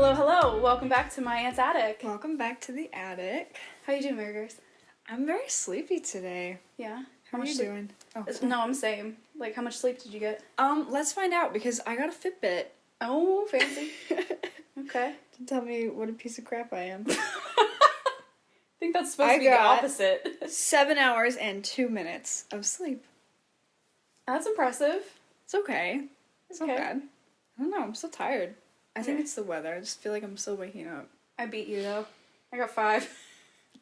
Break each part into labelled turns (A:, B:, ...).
A: Hello, hello. Welcome back to my aunt's attic.
B: Welcome back to the attic.
A: How you doing, Mary Grace?
B: I'm very sleepy today.
A: Yeah.
B: How are you doing? Oh,
A: no, I'm same. Like, how much sleep did you get?
B: Let's find out because I got a Fitbit.
A: Oh, fancy. Okay.
B: Tell me what a piece of crap I am.
A: I think that's supposed to be the opposite.
B: 7 hours and 2 minutes of sleep.
A: That's impressive.
B: It's okay. It's
A: Okay.
B: not bad. I don't know. I'm so tired. I think it's the weather. I just feel like I'm still waking up.
A: I beat you, though. I got 5.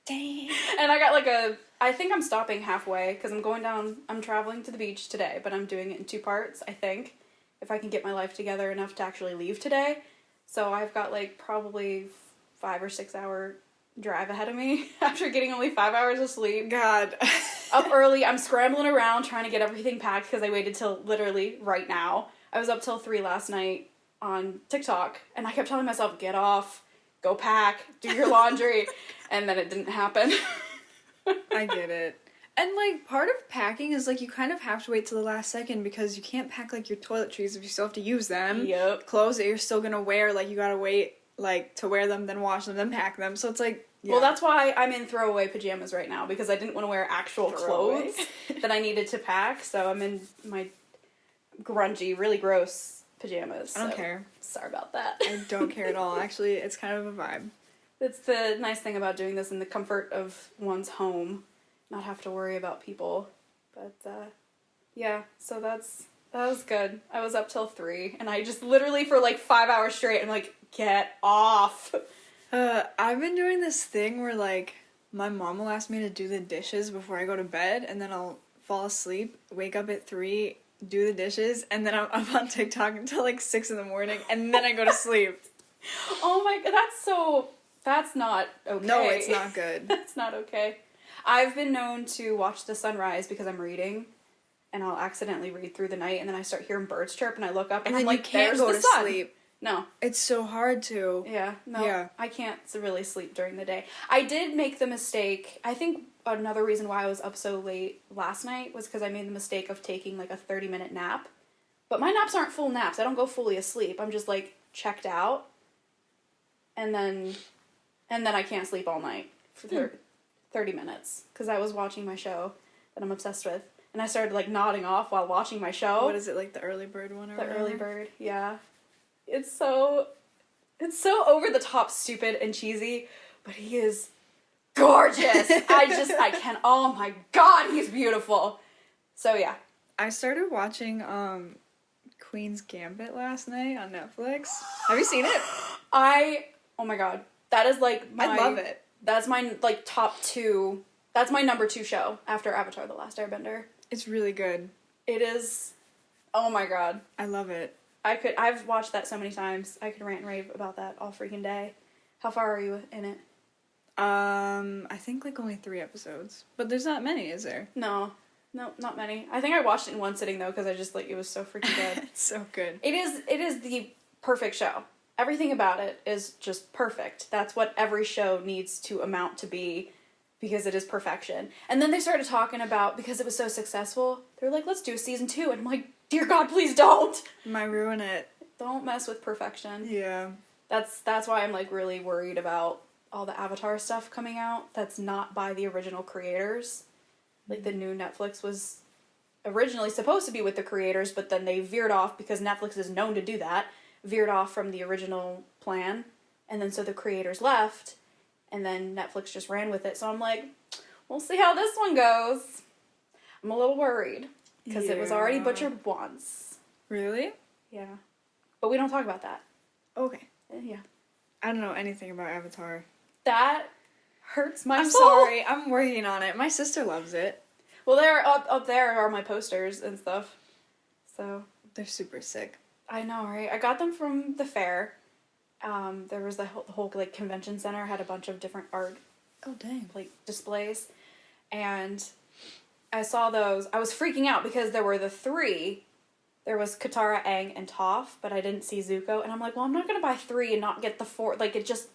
B: Dang.
A: And I got I think I'm stopping halfway because I'm traveling to the beach today, but I'm doing it in 2 parts, I think, if I can get my life together enough to actually leave today. So I've got probably 5 or 6 hour drive ahead of me after getting only 5 hours of sleep.
B: God.
A: Up early, I'm scrambling around trying to get everything packed because I waited till literally right now. I was up till 3 last night on TikTok, and I kept telling myself, get off, go pack, do your laundry, and then it didn't happen.
B: I get it. And, part of packing is, you kind of have to wait till the last second because you can't pack, your toiletries if you still have to use them.
A: Yep.
B: Clothes that you're still gonna wear, you gotta wait, to wear them, then wash them, then pack them. So it's yeah.
A: Well, that's why I'm in throwaway pajamas right now, because I didn't want to wear actual clothes that I needed to pack, so I'm in my grungy, really gross pajamas.
B: I don't care.
A: Sorry about that.
B: I don't care at all. Actually, it's kind of a vibe.
A: It's the nice thing about doing this in the comfort of one's home, not have to worry about people. But, yeah, so that was good. I was up till 3, and I just literally for 5 hours straight, I'm like, get off.
B: I've been doing this thing where, my mom will ask me to do the dishes before I go to bed, and then I'll fall asleep, wake up at 3, do the dishes, and then I'm up on TikTok until 6 in the morning, and then I go to sleep.
A: Oh my god, that's not okay.
B: No, it's not good.
A: That's not okay. I've been known to watch the sunrise because I'm reading, and I'll accidentally read through the night, and then I start hearing birds chirp, and I look up, and I'm
B: then
A: like, there's
B: go
A: the
B: to
A: sun.
B: sleep.
A: No.
B: It's so hard to.
A: Yeah, no.
B: Yeah.
A: I can't really sleep during the day. I did make the mistake, I think another reason why I was up so late last night was because I made the mistake of taking a 30-minute nap. But my naps aren't full naps. I don't go fully asleep. I'm just checked out. And then I can't sleep all night for 30 minutes because I was watching my show that I'm obsessed with. And I started nodding off while watching my show.
B: What is it, the early bird one or
A: The
B: whatever?
A: early bird, yeah. It's so over the top stupid and cheesy, but he is gorgeous. Oh my god, he's beautiful. So yeah.
B: I started watching Queen's Gambit last night on Netflix. Have you seen it?
A: Oh my god. That is I
B: love it.
A: That's my top 2. That's my number 2 show after Avatar: The Last Airbender.
B: It's really good.
A: It is. Oh my god.
B: I love it.
A: I've watched that so many times. I could rant and rave about that all freaking day. How far are you in it?
B: I think only 3 episodes. But there's not many, is there?
A: No, not many. I think I watched it in one sitting though because I just it was so freaking good.
B: It's so good.
A: It is the perfect show. Everything about it is just perfect. That's what every show needs to amount to be because it is perfection. And then they started talking about, because it was so successful, they were like, let's do a season 2. And I'm like, dear God, please don't.
B: Might ruin it.
A: Don't mess with perfection.
B: Yeah.
A: That's why I'm really worried about all the Avatar stuff coming out that's not by the original creators. The new Netflix was originally supposed to be with the creators, but then they veered off because Netflix is known to do that. Veered off from the original plan, and then so the creators left, and then Netflix just ran with it. So I'm like, we'll see how this one goes. I'm a little worried because it was already butchered once.
B: Really?
A: Yeah, but we don't talk about that.
B: Okay.
A: Yeah,
B: I don't know anything about Avatar.
A: that hurts my
B: I'm
A: soul.
B: sorry. I'm working on it. My sister loves it.
A: Well, there up there are my posters and stuff. So
B: They're super sick.
A: I know, right? I got them from the fair. There was the whole convention center had a bunch of different art
B: Oh, dang.
A: displays, and I saw those. I was freaking out because there were the 3. There was Katara, Aang, and Toph, but I didn't see Zuko, and I'm like, well, I'm not gonna buy 3 and not get the 4.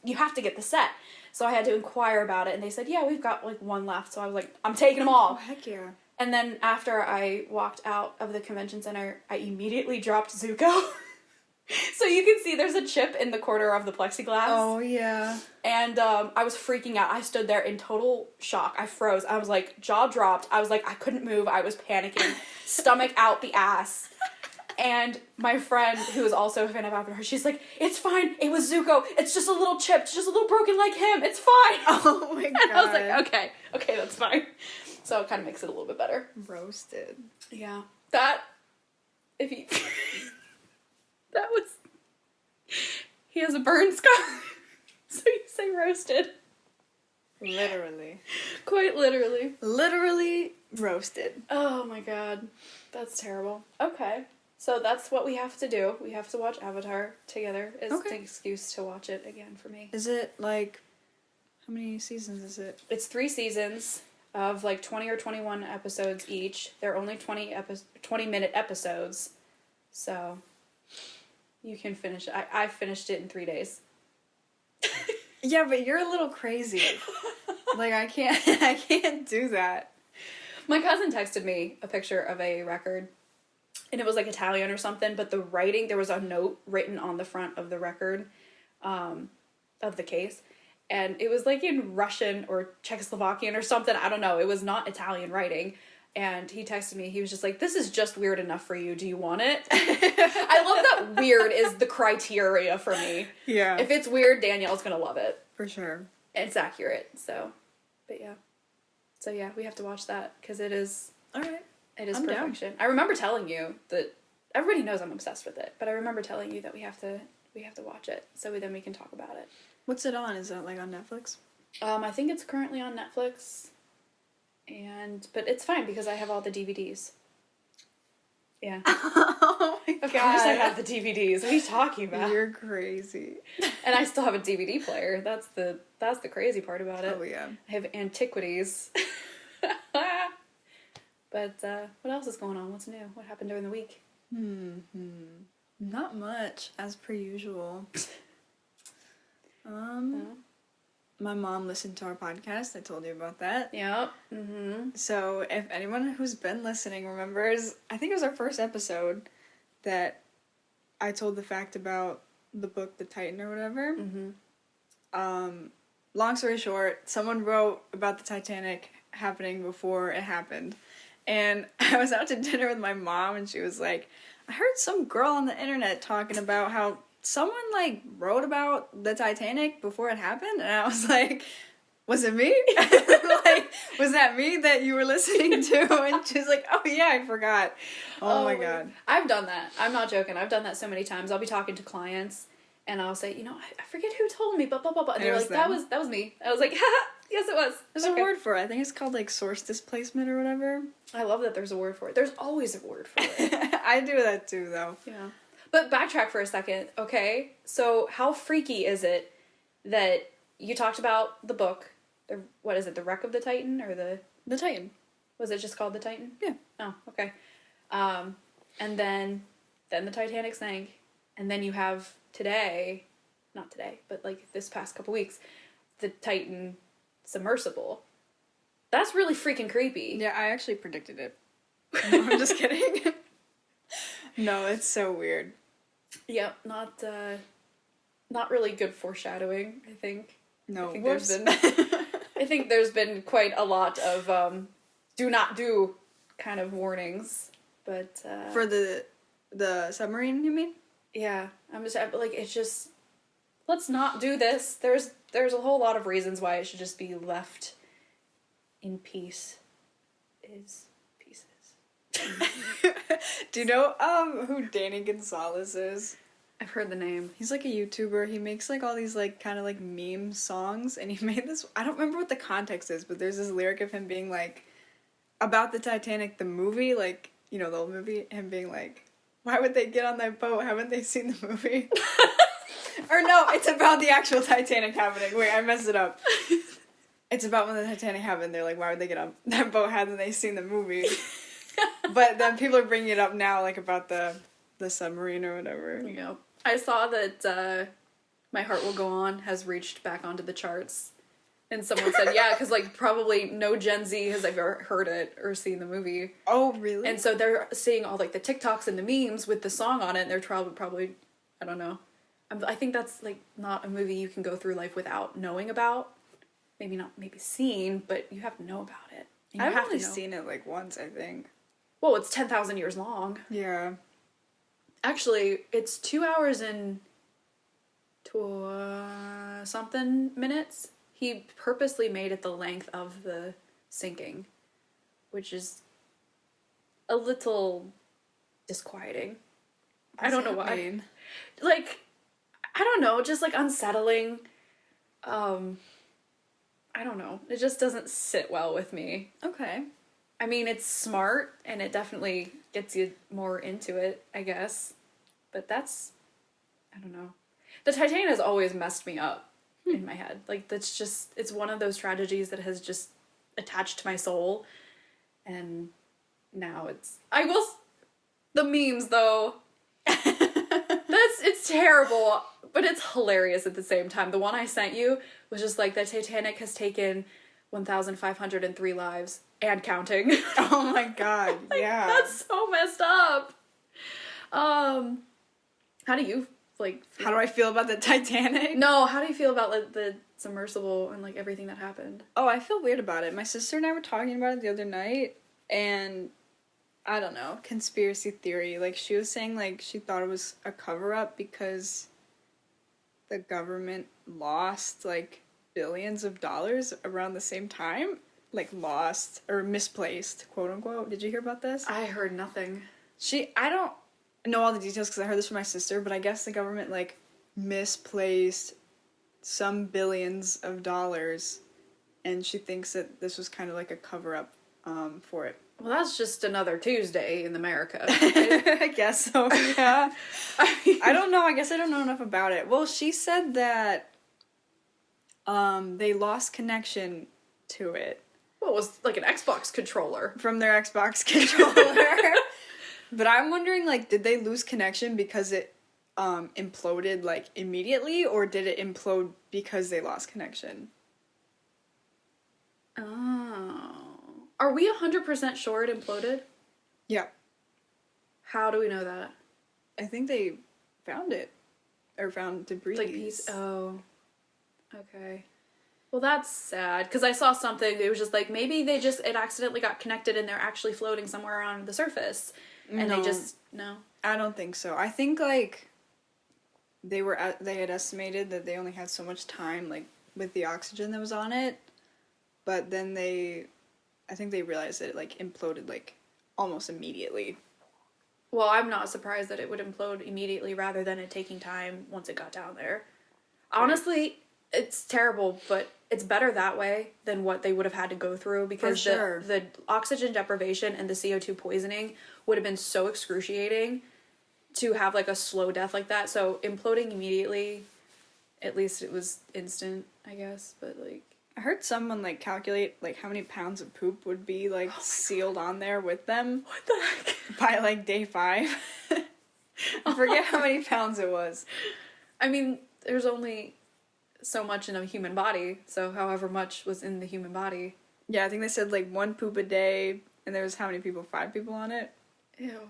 A: You have to get the set. So I had to inquire about it, and they said, yeah, we've got 1 left. So I was like, I'm taking them all.
B: Oh, heck yeah.
A: And then after I walked out of the convention center, I immediately dropped Zuko. So you can see there's a chip in the corner of the plexiglass.
B: Oh, yeah.
A: And I was freaking out. I stood there in total shock. I froze. I was like, jaw dropped. I was like, I couldn't move. I was panicking. Stomach out the ass. And my friend, who is also a fan of Avatar, she's like, it's fine. It was Zuko. It's just a little chip. It's just a little broken like him. It's fine.
B: Oh my god.
A: And I was like, okay. Okay, that's fine. So it kind of makes it a little bit better.
B: Roasted.
A: Yeah. That, if you... that was... He has a burn scar. So you say roasted.
B: Literally.
A: Quite literally.
B: Literally roasted.
A: Oh my god. That's terrible. Okay. So that's what we have to do. We have to watch Avatar together. It's
B: Okay.
A: an excuse to watch it again for me.
B: Is it like, how many seasons is it?
A: It's 3 seasons of like 20 or 21 episodes each. They're only 20-minute episodes. So you can finish it. I finished it in 3 days.
B: Yeah, but you're a little crazy. Like, I can't do that.
A: My cousin texted me a picture of a record, and it was like Italian or something, but the writing, there was a note written on the front of the record, of the case, and it was like in Russian or Czechoslovakian or something, I don't know, it was not Italian writing, and he texted me, he was just like, this is just weird enough for you, do you want it? I love that weird is the criteria for me.
B: Yeah.
A: If it's weird, Danielle's gonna love it.
B: For sure.
A: It's accurate, so, but yeah. So yeah, we have to watch that, because it is...
B: Alright.
A: It is
B: I'm down.
A: perfection. I remember telling you that everybody knows I'm obsessed with it, but I remember telling you that we have to watch it so then we can talk about it.
B: What's it on? Is that like on Netflix?
A: I think it's currently on Netflix, but it's fine because I have all the DVDs. Yeah.
B: Oh my
A: Of course I have the DVDs. What are you talking about?
B: You're crazy.
A: And I still have a DVD player. That's the crazy part about it.
B: Oh yeah.
A: I have antiquities. But what else is going on? What's new? What happened during the week?
B: Not much, as per usual.
A: No?
B: My mom listened to our podcast. I told you about that.
A: Yep. Mm-hmm.
B: So if anyone who's been listening remembers, I think it was our first episode that I told the fact about the book The Titan or whatever.
A: Mm-hmm.
B: Long story short, someone wrote about the Titanic happening before it happened. And I was out to dinner with my mom and she was like, I heard some girl on the internet talking about how someone like wrote about the Titanic before it happened. And I was like, was it me? Like, was that me that you were listening to? And she's like, oh yeah, I forgot. Oh my god.
A: I've done that. I'm not joking. I've done that so many times. I'll be talking to clients and I'll say, I forget who told me, blah, blah, blah, blah. And they're like, that was me. I was like, haha, yes it was.
B: There's a word for it. I think it's called like source displacement or whatever.
A: I love that there's a word for it. There's always a word for it.
B: I do that too though.
A: Yeah. But backtrack for a second, okay? So how freaky is it that you talked about the book, what is it, The Wreck of the Titan, or
B: The Titan.
A: was it just called The Titan?
B: Yeah.
A: Oh, okay. And then the Titanic sank, and then you have not today, but like this past couple weeks, the Titan submersible. That's really freaking creepy.
B: Yeah, I actually predicted it. No, I'm just kidding. No, it's so weird.
A: Yep, not really good foreshadowing, I think.
B: No,
A: I think there's been quite a lot of do not do kind of warnings, but
B: for the submarine, you mean?
A: yeah, I'm like, it's just, let's not do this. There's a whole lot of reasons why it should just be left in peace.
B: Do you know who Danny Gonzalez is?
A: I've heard the name.
B: He's like a YouTuber. He makes like all these like kind of like meme songs, and he made this. I don't remember what the context is, but there's this lyric of him being like about the Titanic, the movie, like, you know, the old movie, him being like, why would they get on that boat? Haven't they seen the movie? Or no, it's about the actual Titanic happening. Wait, I messed it up. It's about when the Titanic happened. They're like, why would they get on that boat? Hadn't they seen the movie? But then people are bringing it up now, like about the submarine or whatever.
A: Yeah. I saw that My Heart Will Go On has reached back onto the charts. And someone said, yeah, because like probably no Gen Z has ever heard it or seen the movie.
B: Oh, really?
A: And so they're seeing all like the TikToks and the memes with the song on it, and they're probably I don't know. I think that's like not a movie you can go through life without knowing about. Maybe seen, but you have to know about it. And you
B: I've
A: have
B: only
A: to know.
B: seen it like once, I think.
A: Well, it's 10,000 years long.
B: Yeah.
A: Actually, it's 2 hours and something minutes. He purposely made it the length of the sinking, which is a little disquieting. I don't know why.
B: Mean?
A: Like, I don't know, just like unsettling. I don't know. It just doesn't sit well with me.
B: Okay.
A: I mean, it's smart and it definitely gets you more into it, I guess. But that's, I don't know. The Titanic has always messed me up in my head. Like, that's just, it's one of those tragedies that has just attached to my soul. And now the memes though. It's terrible, but it's hilarious at the same time. The one I sent you was just like, the Titanic has taken 1,503 lives and counting.
B: Oh my god, yeah.
A: That's so messed up. How do you feel?
B: How do I feel about the Titanic?
A: No, how do you feel about like the submersible and like everything that happened?
B: Oh, I feel weird about it. My sister and I were talking about it the other night, and I don't know, conspiracy theory. Like, she was saying, like, she thought it was a cover-up because the government lost, like, billions of dollars around the same time. Like, lost, or misplaced, quote-unquote. Did you hear about this?
A: I heard nothing.
B: I don't know all the details because I heard this from my sister, but I guess the government, like, misplaced some billions of dollars, and she thinks that this was kind of like a cover-up for it.
A: Well, that's just another Tuesday in America.
B: I guess so, yeah.
A: I
B: I don't know. I guess I don't know enough about it. Well, she said that they lost connection to it
A: Well, it was like an Xbox controller.
B: from their Xbox controller. But I'm wondering, like, did they lose connection because it imploded, like, immediately, or did it implode because they lost connection?
A: Oh. Are we 100% sure it imploded?
B: Yeah.
A: How do we know that?
B: I think they found it. Or found debris.
A: Like piece. Oh. Okay. Well, that's sad. Because I saw something, it was just like, maybe it accidentally got connected and they're actually floating somewhere around the surface. And
B: No.
A: no.
B: I don't think so. I think, like, they had estimated that they only had so much time, like, with the oxygen that was on it. But then I think they realized that it, like, imploded, like, almost immediately.
A: Well, I'm not surprised that it would implode immediately rather than it taking time once it got down there. Honestly, it's terrible, but it's better that way than what they would have had to go through because
B: For sure.
A: the oxygen deprivation and the CO2 poisoning would have been so excruciating to have like a slow death like that. So imploding immediately, at least it was instant, I guess, but like
B: I heard someone, like, calculate, like, how many pounds of poop would be, like, sealed on there with them
A: what the heck?
B: by, like, day 5. I forget how many pounds it was.
A: I mean, there's only so much in a human body, so however much was in the human body.
B: Yeah, I think they said, like, 1 poop a day, and there was how many people? 5 people on it?
A: Ew.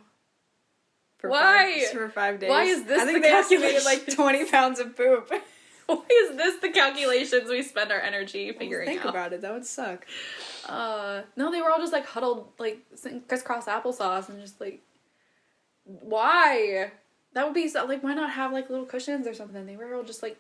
B: For
A: Why?
B: For 5 days.
A: Why is this
B: I think
A: the
B: they estimated, like,
A: calculation?
B: 20 pounds of poop.
A: Why is this the calculations we spend our energy figuring
B: Think
A: out?
B: about it. That would suck.
A: No, they were all just like huddled, like crisscross applesauce, and just like, why? That would be so, like, why not have like little cushions or something? They were all just like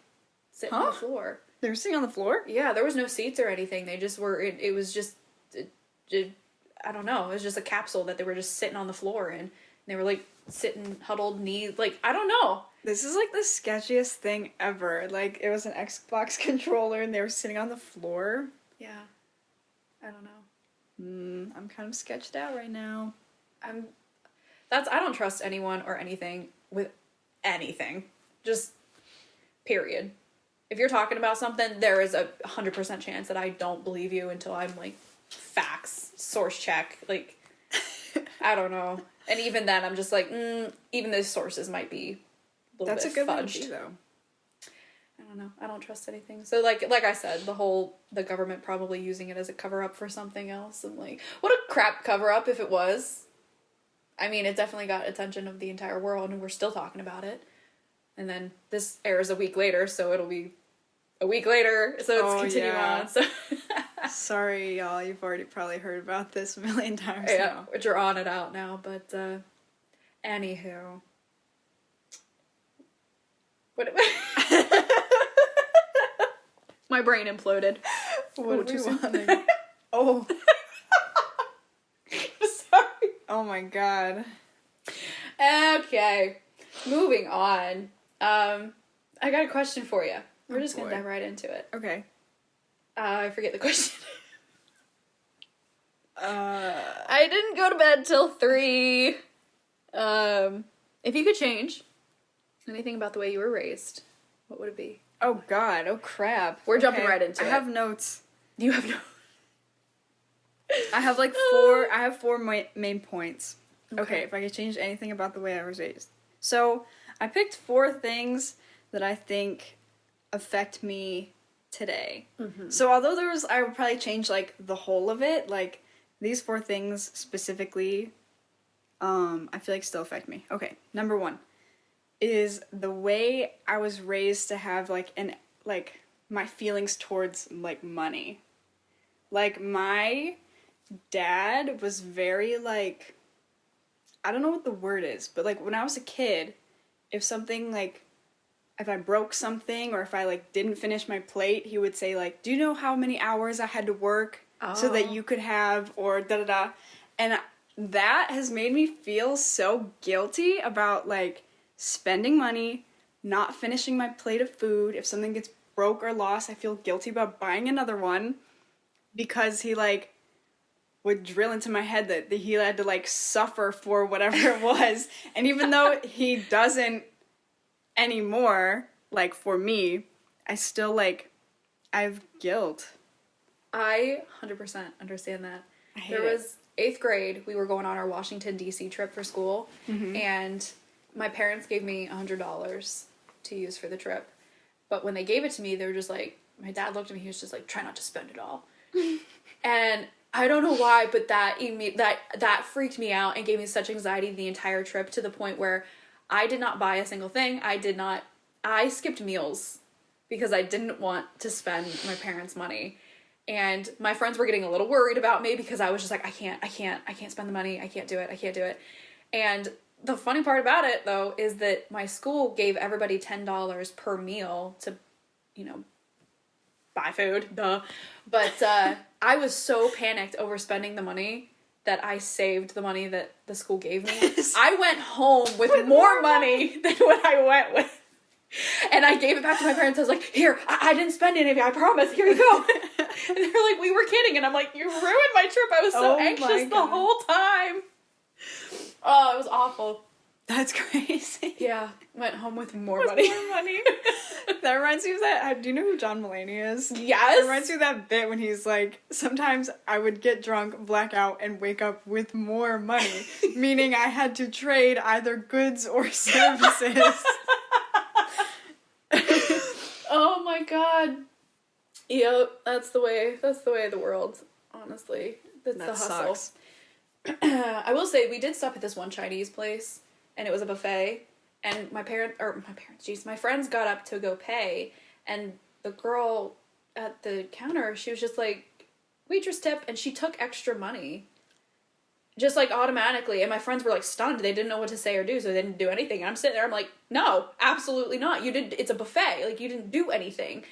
A: sitting on the
B: Huh?
A: floor.
B: They were sitting on the floor?
A: Yeah, there was no seats or anything. They just were. It was just, I don't know. It was just a capsule that they were just sitting on the floor in. And they were like sitting huddled, knees. Like, I don't know.
B: This is, like, the sketchiest thing ever. Like, it was an Xbox controller, and they were sitting on the floor.
A: Yeah, I don't know.
B: I'm kind of sketched out right now.
A: I don't trust anyone or anything with anything. Just period. If you're talking about something, there is a 100% chance that I don't believe you until I'm like facts, source check, like I don't know. And even then I'm just like, even those sources might be a little
B: That's a
A: bit
B: good
A: fudged.
B: one, though.
A: I don't know. I don't trust anything. So like I said, the government probably using it as a cover up for something else, and like, what a crap cover up if it was. I mean, it definitely got attention of the entire world, and we're still talking about it. And then this airs a week later, so it'll be a week later, so it's continuing on. So
B: sorry, y'all. You've already probably heard about this a million times
A: yeah,
B: now.
A: we're on it out now. But anywho, what? My brain imploded.
B: What do
A: too
B: we
A: soon.
B: want? Oh,
A: Sorry.
B: oh my god.
A: Okay, moving on. I got a question for you. We're just gonna
B: boy.
A: dive right into it.
B: Okay.
A: I forget the question.
B: Uh,
A: I didn't go to bed till 3. If you could change anything about the way you were raised, what would it be?
B: oh god. Oh crap.
A: We're jumping right into
B: I
A: it.
B: have notes.
A: You have no.
B: I have like four. I have four main points.
A: Okay.
B: Okay, if I could change anything about the way I was raised. So I picked 4 things that I think affect me today.
A: Mm-hmm.
B: So although I would probably change like the whole of it. Like these 4 things specifically, I feel like still affect me. Okay, number 1 is the way I was raised to have like my feelings towards like money. Like my dad was very like, I don't know what the word is, but like when I was a kid, if I broke something or if I like didn't finish my plate, he would say like, do you know how many hours I had to work so that you could have, or da da da. And that has made me feel so guilty about like spending money, not finishing my plate of food. If something gets broke or lost, I feel guilty about buying another one because he like would drill into my head that he had to like suffer for whatever it was. And even though he doesn't anymore, like for me, I still like, I have guilt.
A: I 100% understand that.
B: I hate
A: There
B: it.
A: was 8th grade. We were going on our Washington D.C. trip for school, and my parents gave me $100 to use for the trip. But when they gave it to me, they were just like, my dad looked at me. He was just like, try not to spend it all. And I don't know why, but that freaked me out and gave me such anxiety the entire trip, to the point where I did not buy a single thing. I skipped meals because I didn't want to spend my parents' money. And my friends were getting a little worried about me because I was just like, I can't spend the money. I can't do it. And the funny part about it, though, is that my school gave everybody $10 per meal to, buy food, duh. But I was so panicked over spending the money that I saved the money that the school gave me. I went home with more money than what I went with. And I gave it back to my parents. I was like, here, I didn't spend any of it, I promise. Here you go. And they were like, we were kidding. And I'm like, you ruined my trip. I was so
B: Oh my
A: anxious the
B: God.
A: whole time. Oh, it was awful.
B: That's crazy.
A: Yeah, went home with more money.
B: More money. That reminds me of that. Do you know who John Mulaney is?
A: Yes.
B: It reminds me of that bit when he's like, sometimes I would get drunk, black out, and wake up with more money, meaning I had to trade either goods or services.
A: Oh my god. Yep, that's the way of the world, honestly. That's
B: That
A: the hustle.
B: sucks.
A: I will say, we did stop at this one Chinese place, and it was a buffet, and my friends got up to go pay, and the girl at the counter, she was just like, waitress tip, and she took extra money. Just like automatically, and my friends were like stunned. They didn't know what to say or do, so they didn't do anything. And I'm sitting there, I'm like, no, absolutely not. It's a buffet. Like, you didn't do anything.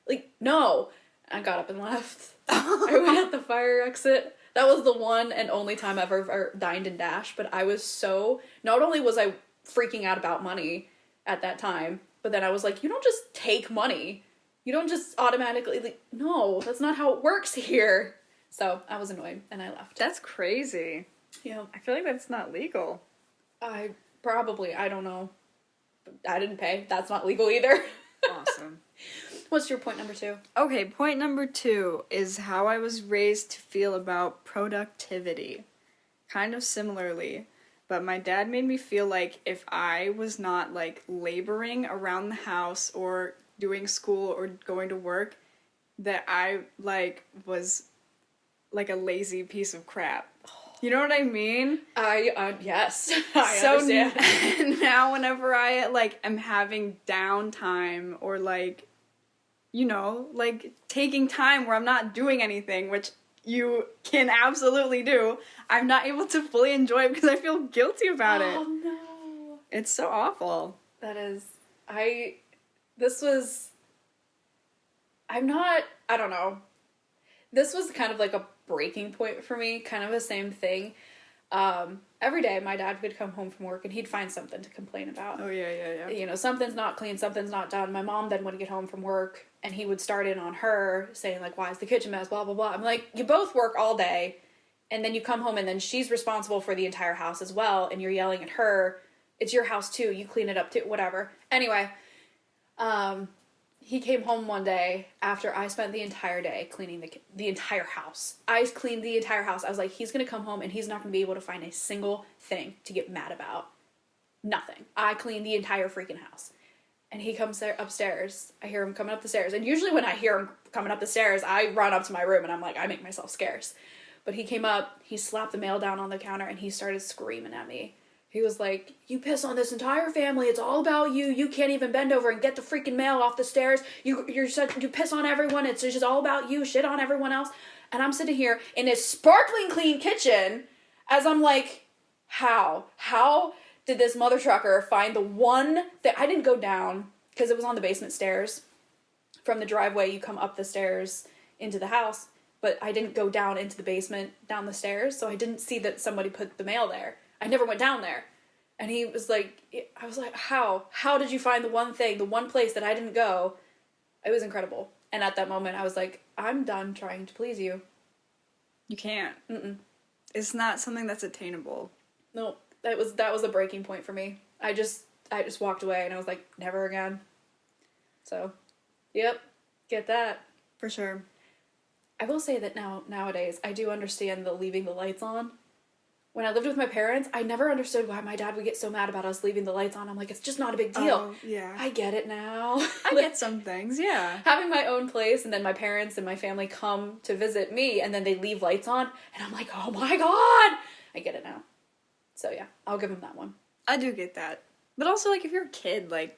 A: Like, no. I got up and left. I went out the fire exit. That was the one and only time I've ever dined and dashed, but I was so, not only was I freaking out about money at that time, but then I was like, you don't just take money. You don't just automatically, like, no, that's not how it works here. So I was annoyed and I left.
B: That's crazy.
A: Yeah.
B: I feel like that's not legal.
A: I don't know. I didn't pay. That's not legal either.
B: Awesome.
A: What's your point number 2?
B: Okay, point number 2 is how I was raised to feel about productivity. Kind of similarly, but my dad made me feel like if I was not like laboring around the house or doing school or going to work, that I like was like a lazy piece of crap. You know what I mean?
A: Yes, I understand.
B: Now whenever I, like, am having downtime or, like, you know, like, taking time where I'm not doing anything, which you can absolutely do, I'm not able to fully enjoy it because I feel guilty about it.
A: Oh, no.
B: It's so awful.
A: That is, this was, I don't know. This was kind of like a breaking point for me, kind of the same thing. Every day my dad would come home from work and he'd find something to complain about.
B: Oh, yeah.
A: You know, something's not clean, something's not done. My mom then would get home from work and he would start in on her saying, like, why is the kitchen mess, blah, blah, blah. I'm like, you both work all day and then you come home and then she's responsible for the entire house as well and you're yelling at her. It's your house too. You clean it up too, whatever. Anyway, he came home one day after I spent the entire day cleaning the entire house. I cleaned the entire house. I was like, he's going to come home and he's not going to be able to find a single thing to get mad about. Nothing. I cleaned the entire freaking house. And he comes there upstairs. I hear him coming up the stairs. And usually when I hear him coming up the stairs, I run up to my room and I'm like, I make myself scarce. But he came up, he slapped the mail down on the counter and he started screaming at me. He was like, you piss on this entire family. It's all about you. You can't even bend over and get the freaking mail off the stairs. You piss on everyone. It's just all about you. Shit on everyone else. And I'm sitting here in this sparkling clean kitchen as I'm like, how? How did this mother trucker find the one that I didn't go down because it was on the basement stairs. From the driveway, you come up the stairs into the house, but I didn't go down into the basement, down the stairs, so I didn't see that somebody put the mail there. I never went down there. And he was like, I was like, how? How did you find the one thing, the one place that I didn't go? It was incredible. And at that moment, I was like, I'm done trying to please you.
B: You can't.
A: Mm-mm.
B: It's not something that's attainable.
A: No, that was a breaking point for me. I just walked away and I was like, never again. So, yep, get that.
B: For sure.
A: I will say that nowadays, I do understand the leaving the lights on. When I lived with my parents, I never understood why my dad would get so mad about us leaving the lights on. I'm like, it's just not a big deal.
B: Oh, yeah.
A: I get it now.
B: I get some things, yeah.
A: Having my own place and then my parents and my family come to visit me and then they leave lights on and I'm like, oh my god! I get it now. So yeah, I'll give them that one.
B: I do get that. But also, like, if you're a kid, like,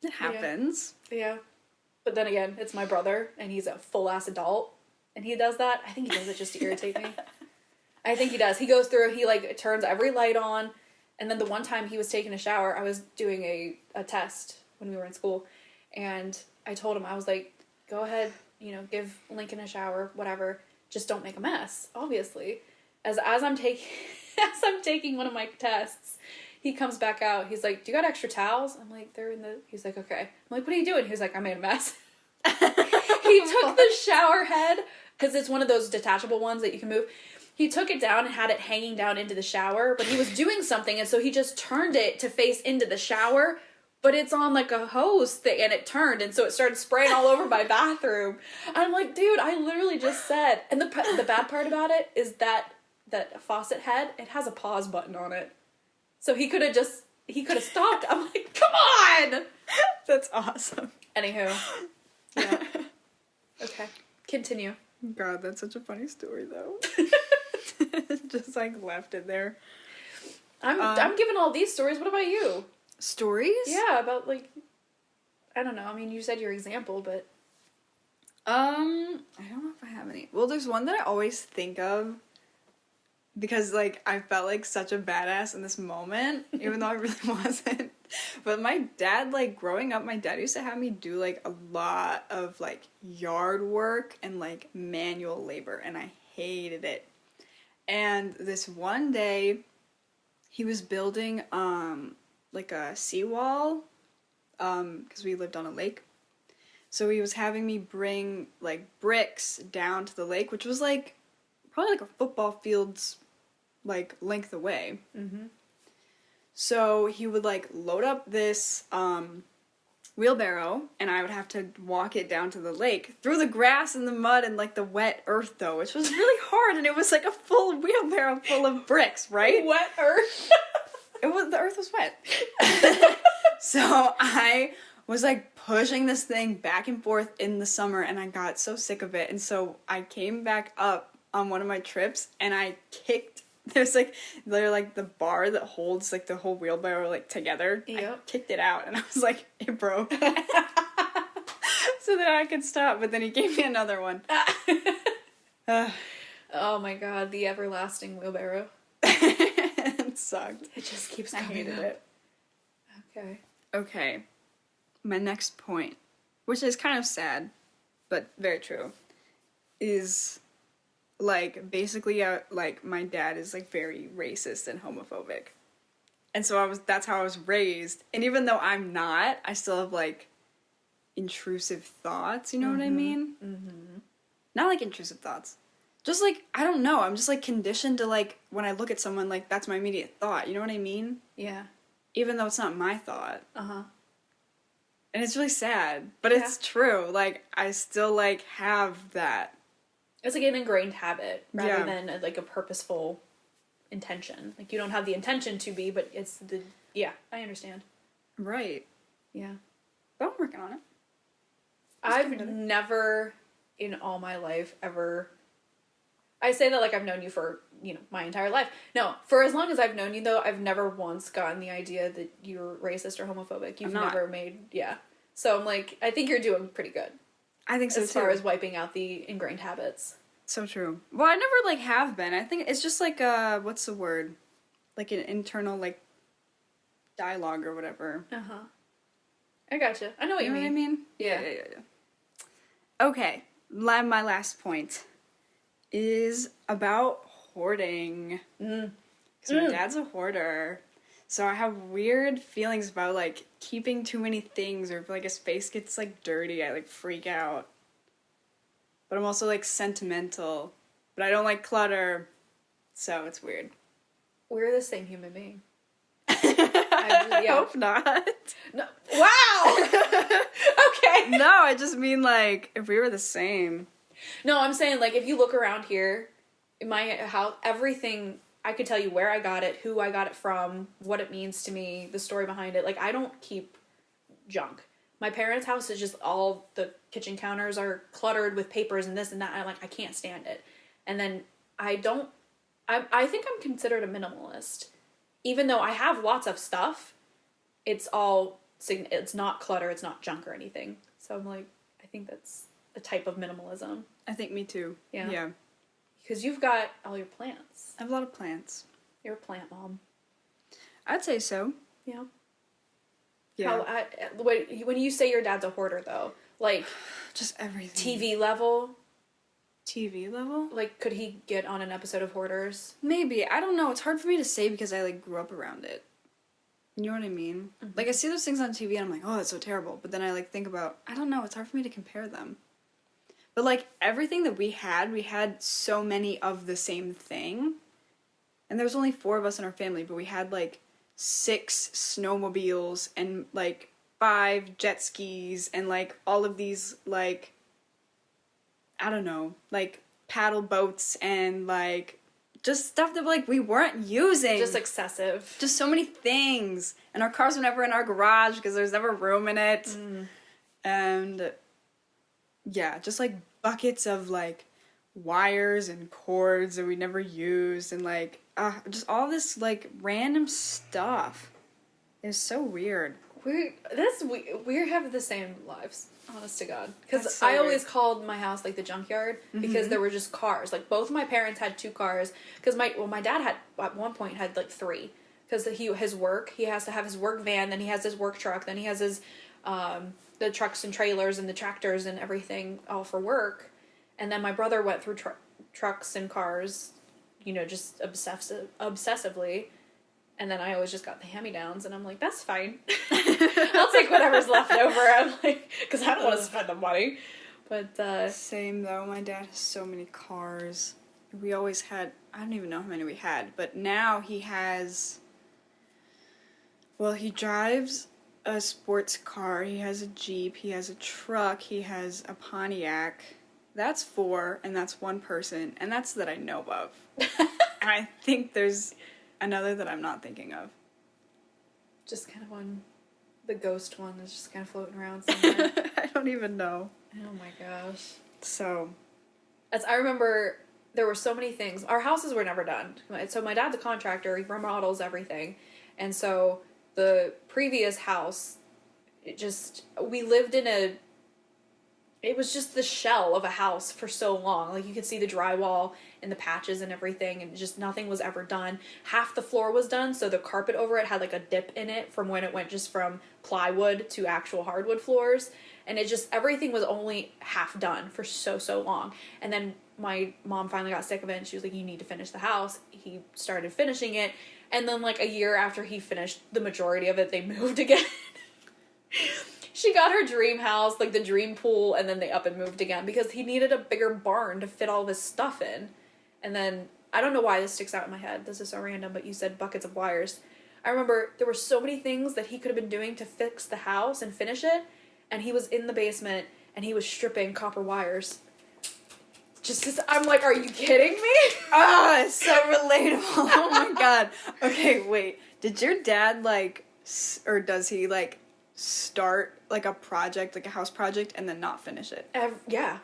B: it happens.
A: Yeah. But then again, it's my brother and he's a full-ass adult and he does that. I think he does it just to irritate me. I think he does. He goes through, he, like, turns every light on. And then the one time he was taking a shower, I was doing a test when we were in school. And I told him, I was like, go ahead, you know, give Lincoln a shower, whatever. Just don't make a mess, obviously. As I'm taking one of my tests, he comes back out. He's like, do you got extra towels? I'm like, they're in the... He's like, okay. I'm like, what are you doing? He was like, I made a mess. He took the shower head, because it's one of those detachable ones that you can move. He took it down and had it hanging down into the shower, but he was doing something, and so he just turned it to face into the shower, but it's on, like, a hose thing, and it turned, and so it started spraying all over my bathroom. I'm like, dude, I literally just said... And the bad part about it is that faucet head, it has a pause button on it. So he could have stopped. I'm like, come on!
B: That's awesome.
A: Anywho. Yeah. Okay. Continue.
B: God, that's such a funny story, though. Just, like, left it there.
A: I'm giving all these stories. What about you?
B: Stories?
A: Yeah, about, like, I don't know. I mean, you said your example, but...
B: I don't know if I have any. Well, there's one that I always think of because, like, I felt like such a badass in this moment, even though I really wasn't. But my dad, like, growing up, my dad used to have me do, like, a lot of, like, yard work and, like, manual labor, and I hated it. And this one day, he was building, like, a seawall, because we lived on a lake. So he was having me bring, like, bricks down to the lake, which was, like, probably, like, a football field's, like, length away.
A: Mm-hmm.
B: So he would, like, load up this, wheelbarrow, and I would have to walk it down to the lake, through the grass and the mud and, like, the wet earth, though, which was really hard, and it was, like, a full wheelbarrow full of bricks, right?
A: Wet earth.
B: The earth was wet. So I was, like, pushing this thing back and forth in the summer, and I got so sick of it, and so I came back up on one of my trips, and I kicked. There's like the bar that holds like the whole wheelbarrow like together. I
A: Yep.
B: kicked it out, and I was like, it broke. So that I could stop, but then he gave me another one.
A: Oh my god, the everlasting wheelbarrow.
B: It sucked.
A: It just keeps
B: I
A: coming
B: hated
A: up.
B: it.
A: Okay.
B: Okay, my next point, which is kind of sad, but very true, is like basically like my dad is like very racist and homophobic, and so that's how I was raised. And even though I'm not, I still have like intrusive thoughts. You know what I mean?
A: Mm-hmm.
B: Not like intrusive thoughts. Just like, I don't know, I'm just like conditioned to like, when I look at someone, like that's my immediate thought, you know what I mean?
A: Yeah.
B: Even though it's not my thought.
A: Uh-huh.
B: And it's really sad, but
A: Yeah.
B: it's true. Like, I still like have that.
A: It's like an ingrained habit rather
B: Yeah.
A: than like a purposeful intention. Like you don't have the intention to be, but it's the yeah, I understand.
B: Right.
A: Yeah.
B: But I'm working on it.
A: I've
B: getting better.
A: never in all my life ever I say that like I've known you for, my entire life. No, for as long as I've known you though, I've never once gotten the idea that you're racist or homophobic. You've
B: I'm not.
A: never made yeah. So I'm like I think you're doing pretty good
B: I think so
A: as
B: too.
A: far as wiping out the ingrained habits.
B: So true. Well, I never like have been. I think it's just like what's the word? Like an internal like dialogue or whatever.
A: Uh-huh. I gotcha. I know what
B: You
A: you
B: know
A: mean.
B: what I mean?
A: Yeah.
B: Okay, my last point is about hoarding.
A: Mm.
B: Because my dad's a hoarder. So I have weird feelings about, like, keeping too many things, or if, like, a space gets, like, dirty, I, like, freak out. But I'm also, like, sentimental. But I don't like clutter, so it's weird.
A: We're the same human being.
B: I
A: yeah.
B: hope not.
A: No. Wow. Okay.
B: No, I just mean, like, if we were the same.
A: No, I'm saying like if you look around here, in my house, everything I could tell you where I got it, who I got it from, what it means to me, the story behind it. Like I don't keep junk. My parents' house is just all the kitchen counters are cluttered with papers and this and that. And I can't stand it. And then I think I'm considered a minimalist, even though I have lots of stuff. It's not clutter. It's not junk or anything. So I'm like, I think that's a type of minimalism.
B: I think me too.
A: Yeah.
B: Yeah.
A: Because you've got all your plants.
B: I have a lot of plants.
A: You're a plant mom.
B: I'd say so.
A: Yeah.
B: Yeah.
A: When you say your dad's a hoarder, though, like
B: Just everything.
A: TV level,
B: TV level?
A: like could he get on an episode of Hoarders?
B: Maybe. I don't know. It's hard for me to say because I, like, grew up around it. You know what I mean?
A: Mm-hmm.
B: Like, I see those things on TV and I'm like, oh, that's so terrible. But then I, like, think about, I don't know. It's hard for me to compare them. But, like, everything that we had so many of the same thing. And there was only 4 of us in our family, but we had, like, 6 snowmobiles and, like, 5 jet skis and, like, all of these, like, I don't know, like, paddle boats and, like, just stuff that, like, we weren't using.
A: Just excessive.
B: Just so many things. And our cars were never in our garage because there's never room in it.
A: Mm.
B: And yeah, just like buckets of like wires and cords that we never used and like just all this like random stuff. It's so weird.
A: We have the same lives, honest to God. Because
B: That's so
A: I always
B: weird. Mm-hmm.
A: called my house like the junkyard because there were just cars. Like both my parents had 2 cars. Because my dad had at one point had like 3. Because his work, he has to have his work van, then he has his work truck, then he has his the trucks and trailers and the tractors and everything all for work. And then my brother went through trucks and cars, just obsessively. And then I always just got the hand-me-downs, and I'm like, that's fine. I'll take whatever's left over. I'm like, because I don't want to spend the money. But,
B: Same though, my dad has so many cars. We always had, I don't even know how many we had, but now he has, well, he drives a sports car, he has a Jeep, he has a truck, he has a Pontiac. That's 4, and that's 1 person, and that's that I know of. And I think there's another that I'm not thinking of.
A: just kind of the ghost one is just kind of floating around somewhere.
B: I don't even know.
A: Oh my gosh.
B: So,
A: I remember there were so many things. Our houses were never done. So my dad's a contractor. He remodels everything. And so the previous house, we lived in it was just the shell of a house for so long. Like, you could see the drywall and the patches and everything, and just nothing was ever done. Half the floor was done, so the carpet over it had like a dip in it from when it went just from plywood to actual hardwood floors. And everything was only half done for so long. And then my mom finally got sick of it, and she was like, you need to finish the house. He started finishing it, and then like a year after he finished the majority of it, they moved again. She got her dream house, like the dream pool, and then they up and moved again because he needed a bigger barn to fit all this stuff in. And then, I don't know why this sticks out in my head. This is so random, but you said buckets of wires. I remember there were so many things that he could have been doing to fix the house and finish it, and he was in the basement, and he was stripping copper wires. I'm like, are you kidding me?
B: Ah, it's so relatable. Oh my god. Okay, wait. Did your dad, like, or does he, like, start like a project, like a house project, and then not finish it?
A: Yeah.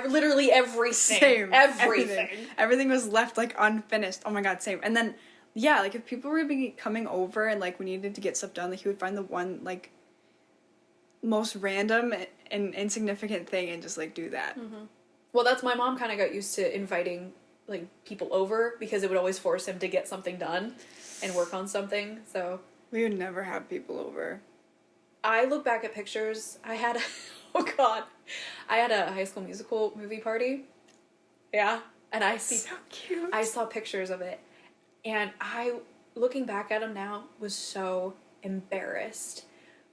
B: Literally
A: everything.
B: Same.
A: Everything.
B: Everything was left like unfinished. Oh my god, same. And then yeah, like if people were coming over and like we needed to get stuff done, like he would find the one like most random and insignificant thing and just like do that.
A: Mm-hmm. Well, that's my mom kind of got used to inviting like people over because it would always force him to get something done and work on something. So
B: we would never have people over.
A: I look back at pictures. I had a High School Musical movie party. Yeah. And
B: so cute.
A: I saw pictures of it. And looking back at them now, was so embarrassed.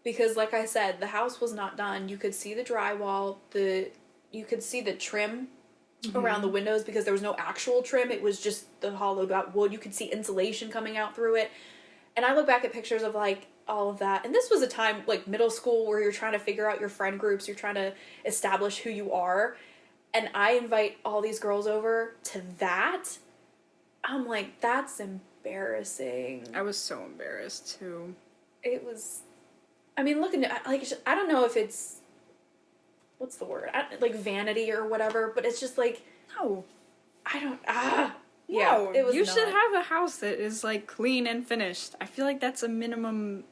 A: Because like I said, the house was not done. You could see the drywall, you could see the trim around the windows because there was no actual trim. It was just the hollowed out wood. You could see insulation coming out through it. And I look back at pictures of like all of that. And this was a time like middle school where you're trying to figure out your friend groups. You're trying to establish who you are. And I invite all these girls over to that. I'm like, that's embarrassing.
B: I was so embarrassed too.
A: It was, I mean, looking at, like, I don't know if it's, what's the word? Like vanity or whatever, but it's just like,
B: no.
A: Yeah, it was
B: you should have a house that is like clean and finished. I feel like that's a minimum,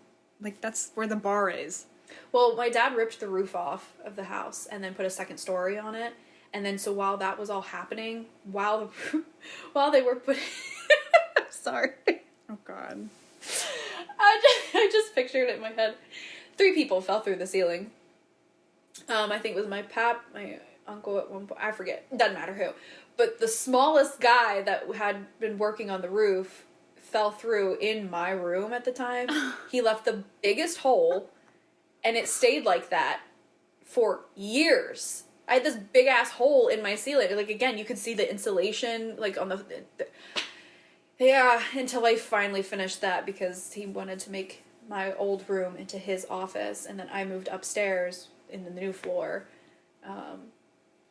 B: like that's where the bar is.
A: Well, my dad ripped the roof off of the house and then put a second story on it. And then so while that was all happening, while they were putting, I'm sorry.
B: Oh God.
A: I just pictured it in my head. 3 people fell through the ceiling. I think it was my uncle at one point. I forget. Doesn't matter who. But the smallest guy that had been working on the roof fell through in my room at the time. He left the biggest hole, and it stayed like that for years. I had this big ass hole in my ceiling. Like, again, you could see the insulation, like, on the yeah, until I finally finished that because he wanted to make my old room into his office, and then I moved upstairs in the new floor.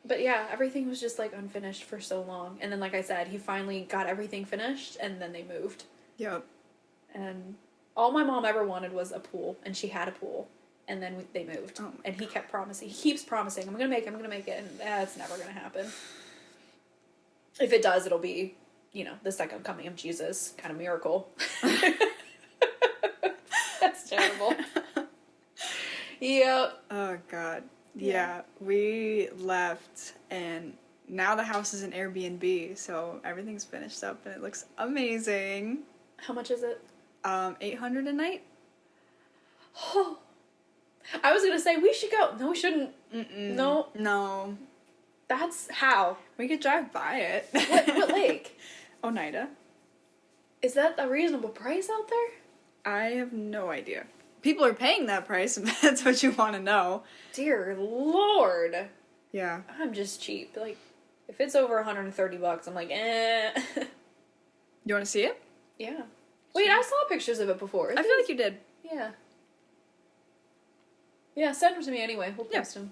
A: But yeah, everything was just like unfinished for so long. And then, like I said, he finally got everything finished, and then they moved. Yep. And all my mom ever wanted was a pool, and she had a pool. And then they moved. Oh, and he kept promising. He keeps promising, I'm going to make it. And it's never going to happen. If it does, it'll be, the second coming of Jesus kind of miracle. That's terrible. Yep.
B: Oh, God. Yeah, we left, and now the house is an Airbnb, so everything's finished up, and it looks amazing.
A: How much is it?
B: $800 a night.
A: Oh, I was gonna say we should go. No, we shouldn't.
B: No.
A: That's how
B: we could drive by it.
A: What lake?
B: Oneida.
A: Is that a reasonable price out there?
B: I have no idea. People are paying that price, if that's what you want to know.
A: Dear Lord.
B: Yeah.
A: I'm just cheap. Like, if it's over $130, I'm like, eh.
B: You want to see it?
A: Yeah. Wait, I saw pictures of it before.
B: I feel like you did.
A: Yeah. Yeah, send them to me anyway. We'll post them.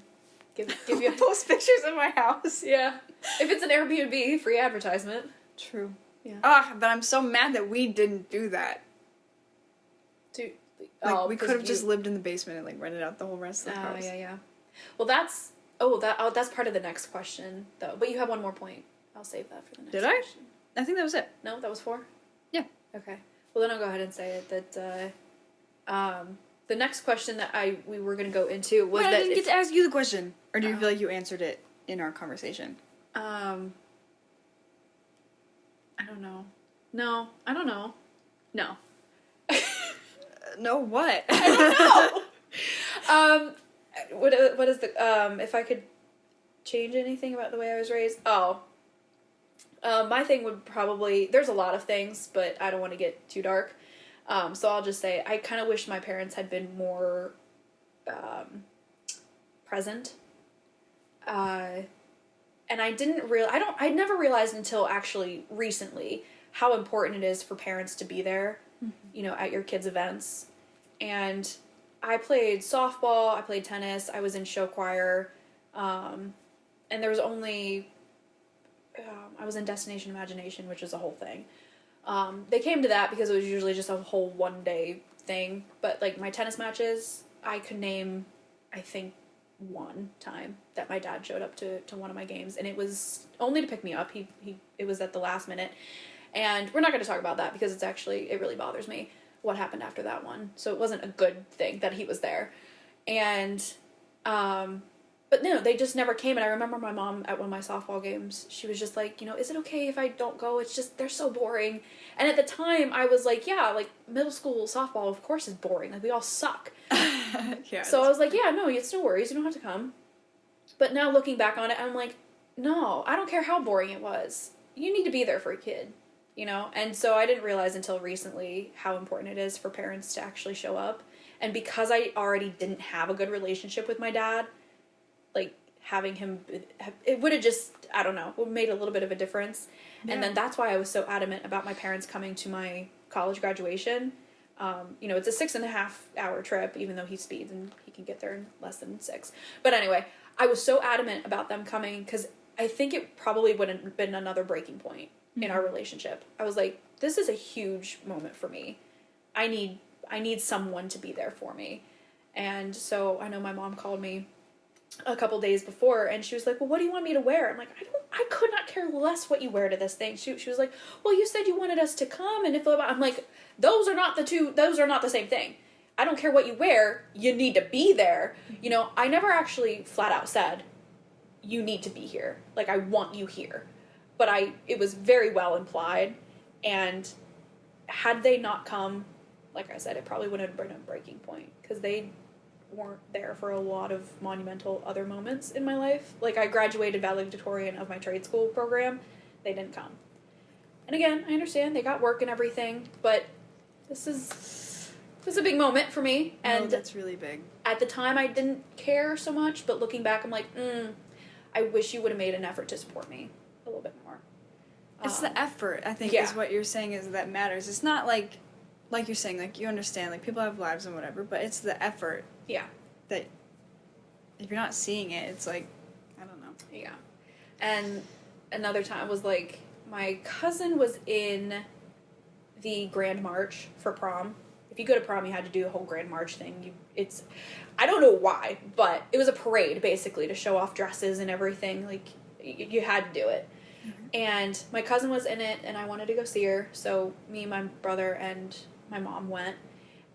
A: Give you
B: post pictures of my house.
A: Yeah. If it's an Airbnb, free advertisement.
B: True.
A: Yeah.
B: But I'm so mad that we didn't do that.
A: Dude.
B: Like, we could have just lived in the basement and, like, rented out the whole rest of the house.
A: Oh, yeah. Well, that's part of the next question, though. But you have one more point I'll save that for the next
B: Did I?
A: question.
B: I think that was it.
A: No, that was 4?
B: Yeah.
A: Okay. Well, then I'll go ahead and say it that the next question that we were going to go into was
B: Wait,
A: that
B: I didn't get to ask you the question. Or do you
A: Oh.
B: feel like you answered it in our conversation?
A: I don't know. No, I don't know. No.
B: No, what?
A: I don't know. What is the if I could change anything about the way I was raised? Oh. My thing would probably, there's a lot of things, but I don't want to get too dark. So I'll just say I kind of wish my parents had been more present. And I never realized until actually recently how important it is for parents to be there, you know, at your kids' events. And I played softball, I played tennis, I was in show choir, and there was only, I was in Destination Imagination, which is a whole thing. They came to that because it was usually just a whole one-day thing, but like my tennis matches, I could name, I think, one time that my dad showed up to one of my games, and it was only to pick me up. It was at the last minute, and we're not going to talk about that because it really bothers me what happened after that one. So it wasn't a good thing that he was there, and but no, they just never came. And I remember my mom at one of my softball games, she was just like, you know, is it okay if I don't go? It's just, they're so boring. And at the time I was like, yeah, like middle school softball of course is boring, like we all suck.
B: Yeah.
A: So I was like, yeah, no, it's no worries, you don't have to come. But now looking back on it, I'm like, no, I don't care how boring it was. You need to be there for a kid, you know? And so I didn't realize until recently how important it is for parents to actually show up. And because I already didn't have a good relationship with my dad, like having him, it would have just, I don't know, made a little bit of a difference. Yeah. And then that's why I was so adamant about my parents coming to my college graduation. You know, it's a 6.5 hour trip, even though he speeds and he can get there in less than 6. But anyway, I was so adamant about them coming because I think it probably would have been another breaking point in our relationship. I was like, this is a huge moment for me. I need someone to be there for me. And so I know my mom called me a couple days before and she was like, well, what do you want me to wear? I'm like, I could not care less what you wear to this thing. She was like, well, you said you wanted us to come, and if I'm like, those are not the same thing. I don't care what you wear, you need to be there. You know, I never actually flat out said, you need to be here. Like, I want you here. But it was very well implied, and had they not come, like I said, it probably would have been a breaking point, because they weren't there for a lot of monumental other moments in my life. Like, I graduated valedictorian of my trade school program. They didn't come. And again, I understand they got work and everything, but this was a big moment for me. And
B: that's really big.
A: At the time, I didn't care so much, but looking back, I'm like, I wish you would have made an effort to support me a little bit more.
B: It's the effort, I think, is what you're saying is that matters. It's not like you're saying, like, you understand, like, people have lives and whatever, but it's the effort.
A: Yeah.
B: That if you're not seeing it, it's like, I don't know.
A: Yeah. And another time was, like, my cousin was in the Grand March for prom. If you go to prom, you had to do a whole Grand March thing. I don't know why, but it was a parade, basically, to show off dresses and everything. Like, you had to do it. Mm-hmm. And my cousin was in it, and I wanted to go see her, so me, my brother, and my mom went.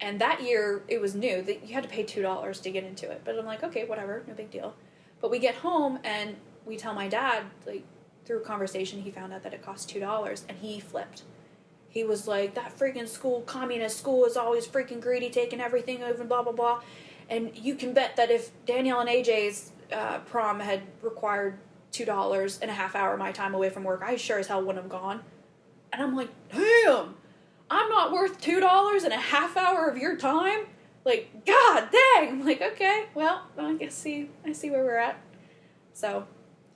A: And that year, it was new, that you had to pay $2 to get into it. But I'm like, okay, whatever, no big deal. But we get home, and we tell my dad, like, through a conversation, he found out that it cost $2, and he flipped. He was like, that freaking school, communist school, is always freaking greedy, taking everything over, blah, blah, blah. And you can bet that if Danielle and AJ's prom had required $2 and a half hour of my time away from work, I sure as hell wouldn't have gone. And I'm like, damn, I'm not worth $2 and a half hour of your time? Like, god dang. I'm like, okay, well, I guess I see where we're at. So.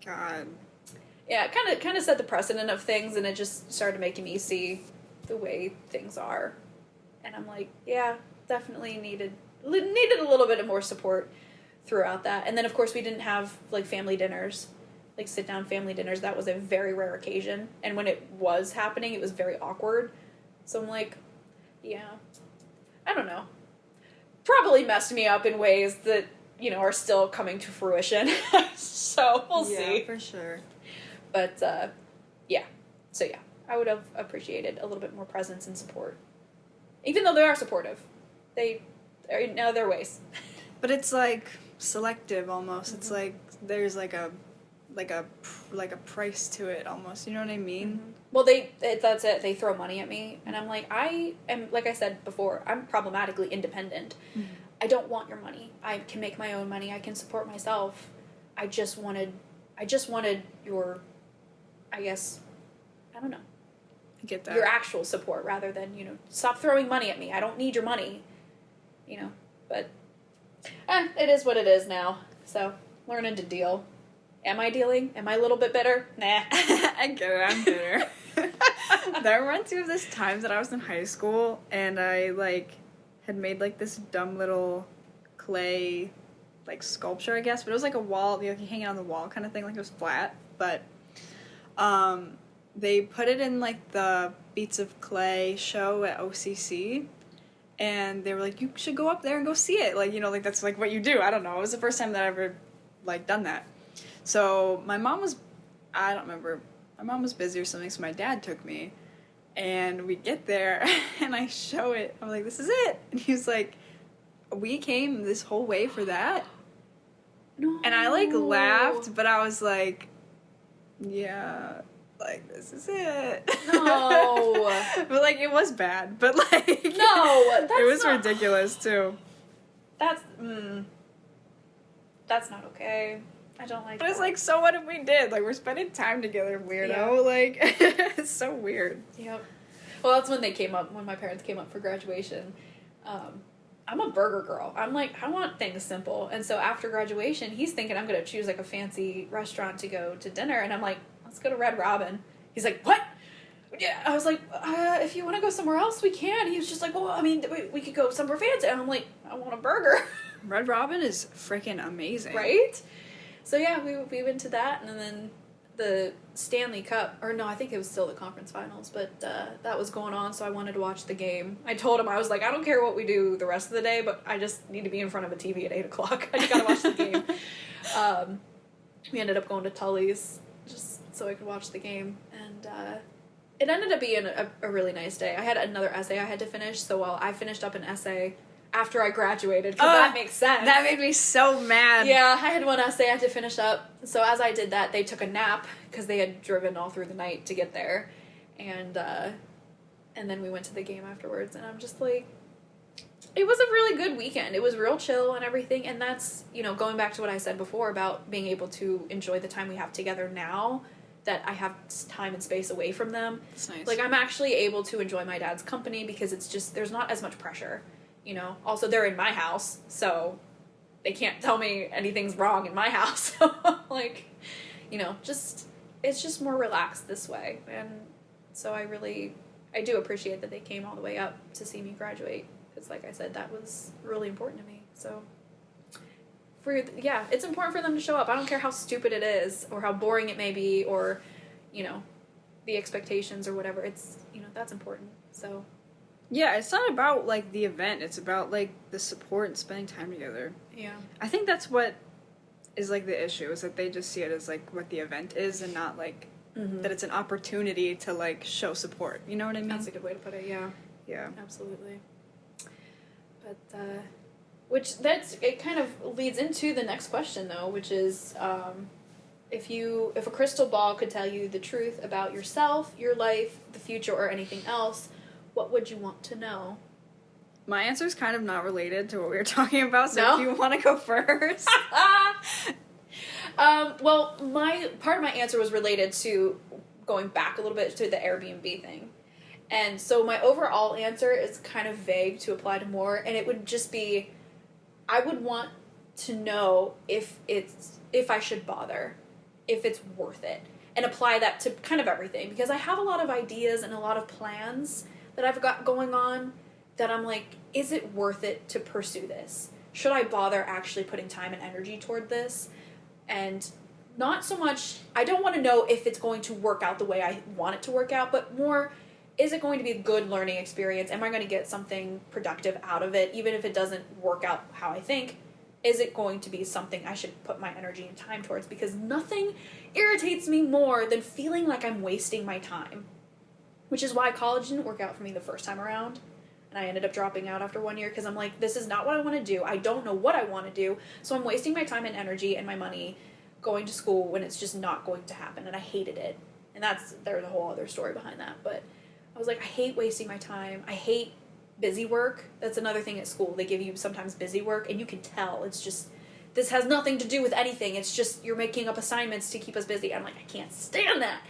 B: God.
A: Yeah, it kind of set the precedent of things, and it just started making me see the way things are. And I'm like, yeah, definitely needed a little bit of more support throughout that. And then, of course, we didn't have, like, family dinners, like, sit-down family dinners. That was a very rare occasion. And when it was happening, it was very awkward. So I'm like, yeah, I don't know. Probably messed me up in ways that, you know, are still coming to fruition. So we'll see.
B: Yeah, for sure.
A: But Yeah. So yeah, I would have appreciated a little bit more presence and support. Even though they are supportive. They know their ways.
B: But it's like selective almost. It's like there's like a price to it almost. You know what I mean?
A: Well, that's it. They throw money at me, and I'm like, I am, like I said before, I'm problematically independent. I don't want your money. I can make my own money. I can support myself. I just wanted your, I guess, I don't know.
B: I get that.
A: Your actual support rather than, stop throwing money at me. I don't need your money. But it is what it is now. So, learning to deal. Am I dealing? Am I a little bit bitter? Nah.
B: I get it. I'm bitter. There were two of this times that I was in high school and I had made this dumb little clay sculpture, I guess, but it was a wall, you hang it on the wall kind of thing, it was flat, but they put it in the Beats of Clay show at OCC, and they were like, you should go up there and go see it, that's what you do. I don't know, it was the first time that I ever done that. So my mom was, I don't remember, my mom was busy or something, so my dad took me, and we get there, and I show it, I'm like, this is it, and he was like, we came this whole way for that?
A: No.
B: And I laughed, but I was like, yeah, this is it.
A: No.
B: But it was bad, but
A: No, that's
B: it was
A: not...
B: ridiculous too.
A: That's not okay. I don't like
B: But
A: that.
B: it's so what if we did? We're spending time together, weirdo.
A: Yeah.
B: It's so weird.
A: Yep. Well, that's when when my parents came up for graduation. I'm a burger girl. I'm I want things simple. And so after graduation, he's thinking I'm going to choose a fancy restaurant to go to dinner. And I'm like, let's go to Red Robin. He's like, what? Yeah. I was like, if you want to go somewhere else, we can. He was just like, well, I mean, we could go somewhere fancy. And I'm like, I want a burger.
B: Red Robin is freaking amazing.
A: Right? So yeah, we went to that, and then the Stanley Cup, or no, I think it was still the conference finals, but that was going on, so I wanted to watch the game. I told him, I was like, I don't care what we do the rest of the day, but I just need to be in front of a TV at 8 o'clock. I just gotta watch the game. We ended up going to Tully's just so I could watch the game, and it ended up being a really nice day. I had another essay I had to finish, so while I finished up an essay after I graduated, because that makes sense.
B: That made me so mad.
A: Yeah, I had one essay I had to finish up. So as I did that, they took a nap because they had driven all through the night to get there, and then we went to the game afterwards. And I'm just like, it was a really good weekend. It was real chill and everything. And that's going back to what I said before about being able to enjoy the time we have together now that I have time and space away from them.
B: That's nice.
A: I'm actually able to enjoy my dad's company because it's just there's not as much pressure. Also they're in my house, so they can't tell me anything's wrong in my house. Just it's just more relaxed this way. And so I do appreciate that they came all the way up to see me graduate, because like I said, that was really important to me. So it's important for them to show up. I don't care how stupid it is or how boring it may be, or the expectations or whatever. It's that's important. So
B: yeah, it's not about the event, it's about the support and spending time together.
A: yeah,
B: I think that's what is the issue, is that they just see it as what the event is, and not that it's an opportunity to show support. You know what I mean?
A: that's a good way to put it. Yeah,
B: Yeah.
A: absolutely. But it kind of leads into the next question though, which is if a crystal ball could tell you the truth about yourself, your life, the future, or anything else, what would you want to know?
B: My answer is kind of not related to what we were talking about, so
A: No?
B: if you want to go first.
A: Well, part of my answer was related to going back a little bit to the Airbnb thing. And so my overall answer is kind of vague to apply to more, and it would just be, I would want to know if I should bother, if it's worth it, and apply that to kind of everything, because I have a lot of ideas and a lot of plans that I've got going on that I'm like, is it worth it to pursue this? Should I bother actually putting time and energy toward this? And not so much, I don't want to know if it's going to work out the way I want it to work out, but more, is it going to be a good learning experience? Am I going to get something productive out of it? Even if it doesn't work out how I think, is it going to be something I should put my energy and time towards? Because nothing irritates me more than feeling like I'm wasting my time. Which is why college didn't work out for me the first time around. And I ended up dropping out after 1 year because I'm like, this is not what I want to do. I don't know what I want to do. So I'm wasting my time and energy and my money going to school when it's just not going to happen. And I hated it. And there's a whole other story behind that. But I was like, I hate wasting my time. I hate busy work. That's another thing at school. They give you sometimes busy work, and you can tell it's just, this has nothing to do with anything. It's just you're making up assignments to keep us busy. I'm like, I can't stand that.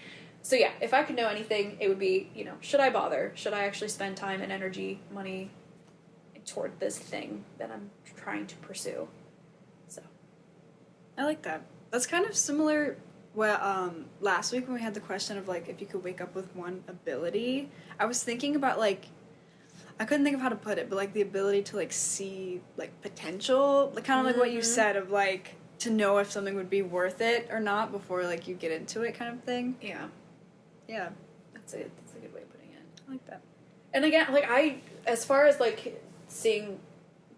A: So yeah, if I could know anything, it would be, should I bother? Should I actually spend time and energy, money toward this thing that I'm trying to pursue? So.
B: I like that. That's kind of similar. Well, last week when we had the question of like if you could wake up with one ability, I was thinking about like, I couldn't think of how to put it, but like the ability to like see like potential, like kind of like what you said of like to know if something would be worth it or not before like you get into it kind of thing.
A: Yeah.
B: Yeah.
A: That's a good way of putting it.
B: I like that.
A: And again, like as far as like seeing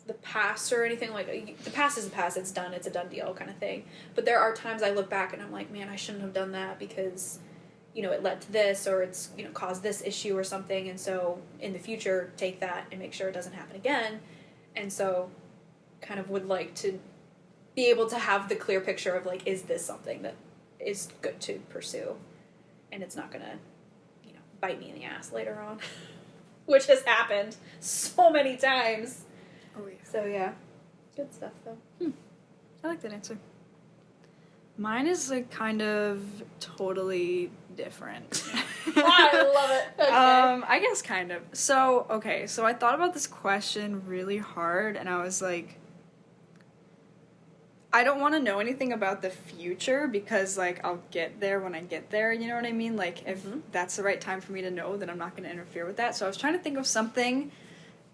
A: the past or anything, like the past is the past, it's done, it's a done deal kind of thing. But there are times I look back and I'm like, man, I shouldn't have done that because it led to this, or it's, caused this issue or something, and so in the future, take that and make sure it doesn't happen again. And so kind of would like to be able to have the clear picture of, like, is this something that is good to pursue? And it's not gonna, bite me in the ass later on. Which has happened so many times.
B: Oh, yeah.
A: So, yeah. Good stuff, though.
B: I like that answer. Mine is, like, kind of totally different.
A: I love it. Okay.
B: I guess kind of. So I thought about this question really hard, and I was like, I don't want to know anything about the future because, like, I'll get there when I get there, you know what I mean? Like, if that's the right time for me to know, then I'm not going to interfere with that. So I was trying to think of something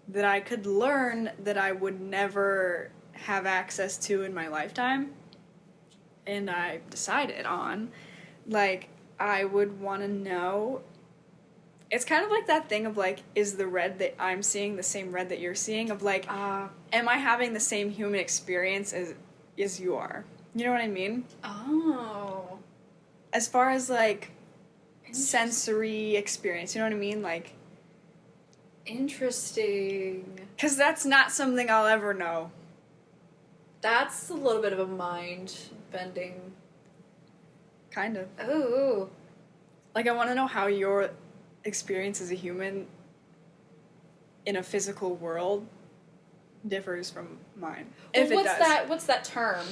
B: that I could learn that I would never have access to in my lifetime. And I decided on, like, I would want to know. It's kind of like that thing of, like, is the red that I'm seeing the same red that you're seeing? Of, like, am I having the same human experience as you are? You know what I mean?
A: Oh.
B: As far as, like, sensory experience, you know what I mean? Like,
A: interesting.
B: because that's not something I'll ever know.
A: That's a little bit of a mind-bending.
B: Kind of.
A: Ooh.
B: Like, I want to know how your experience as a human in a physical world differs from mine.
A: Well,
B: If it does.
A: What's that term?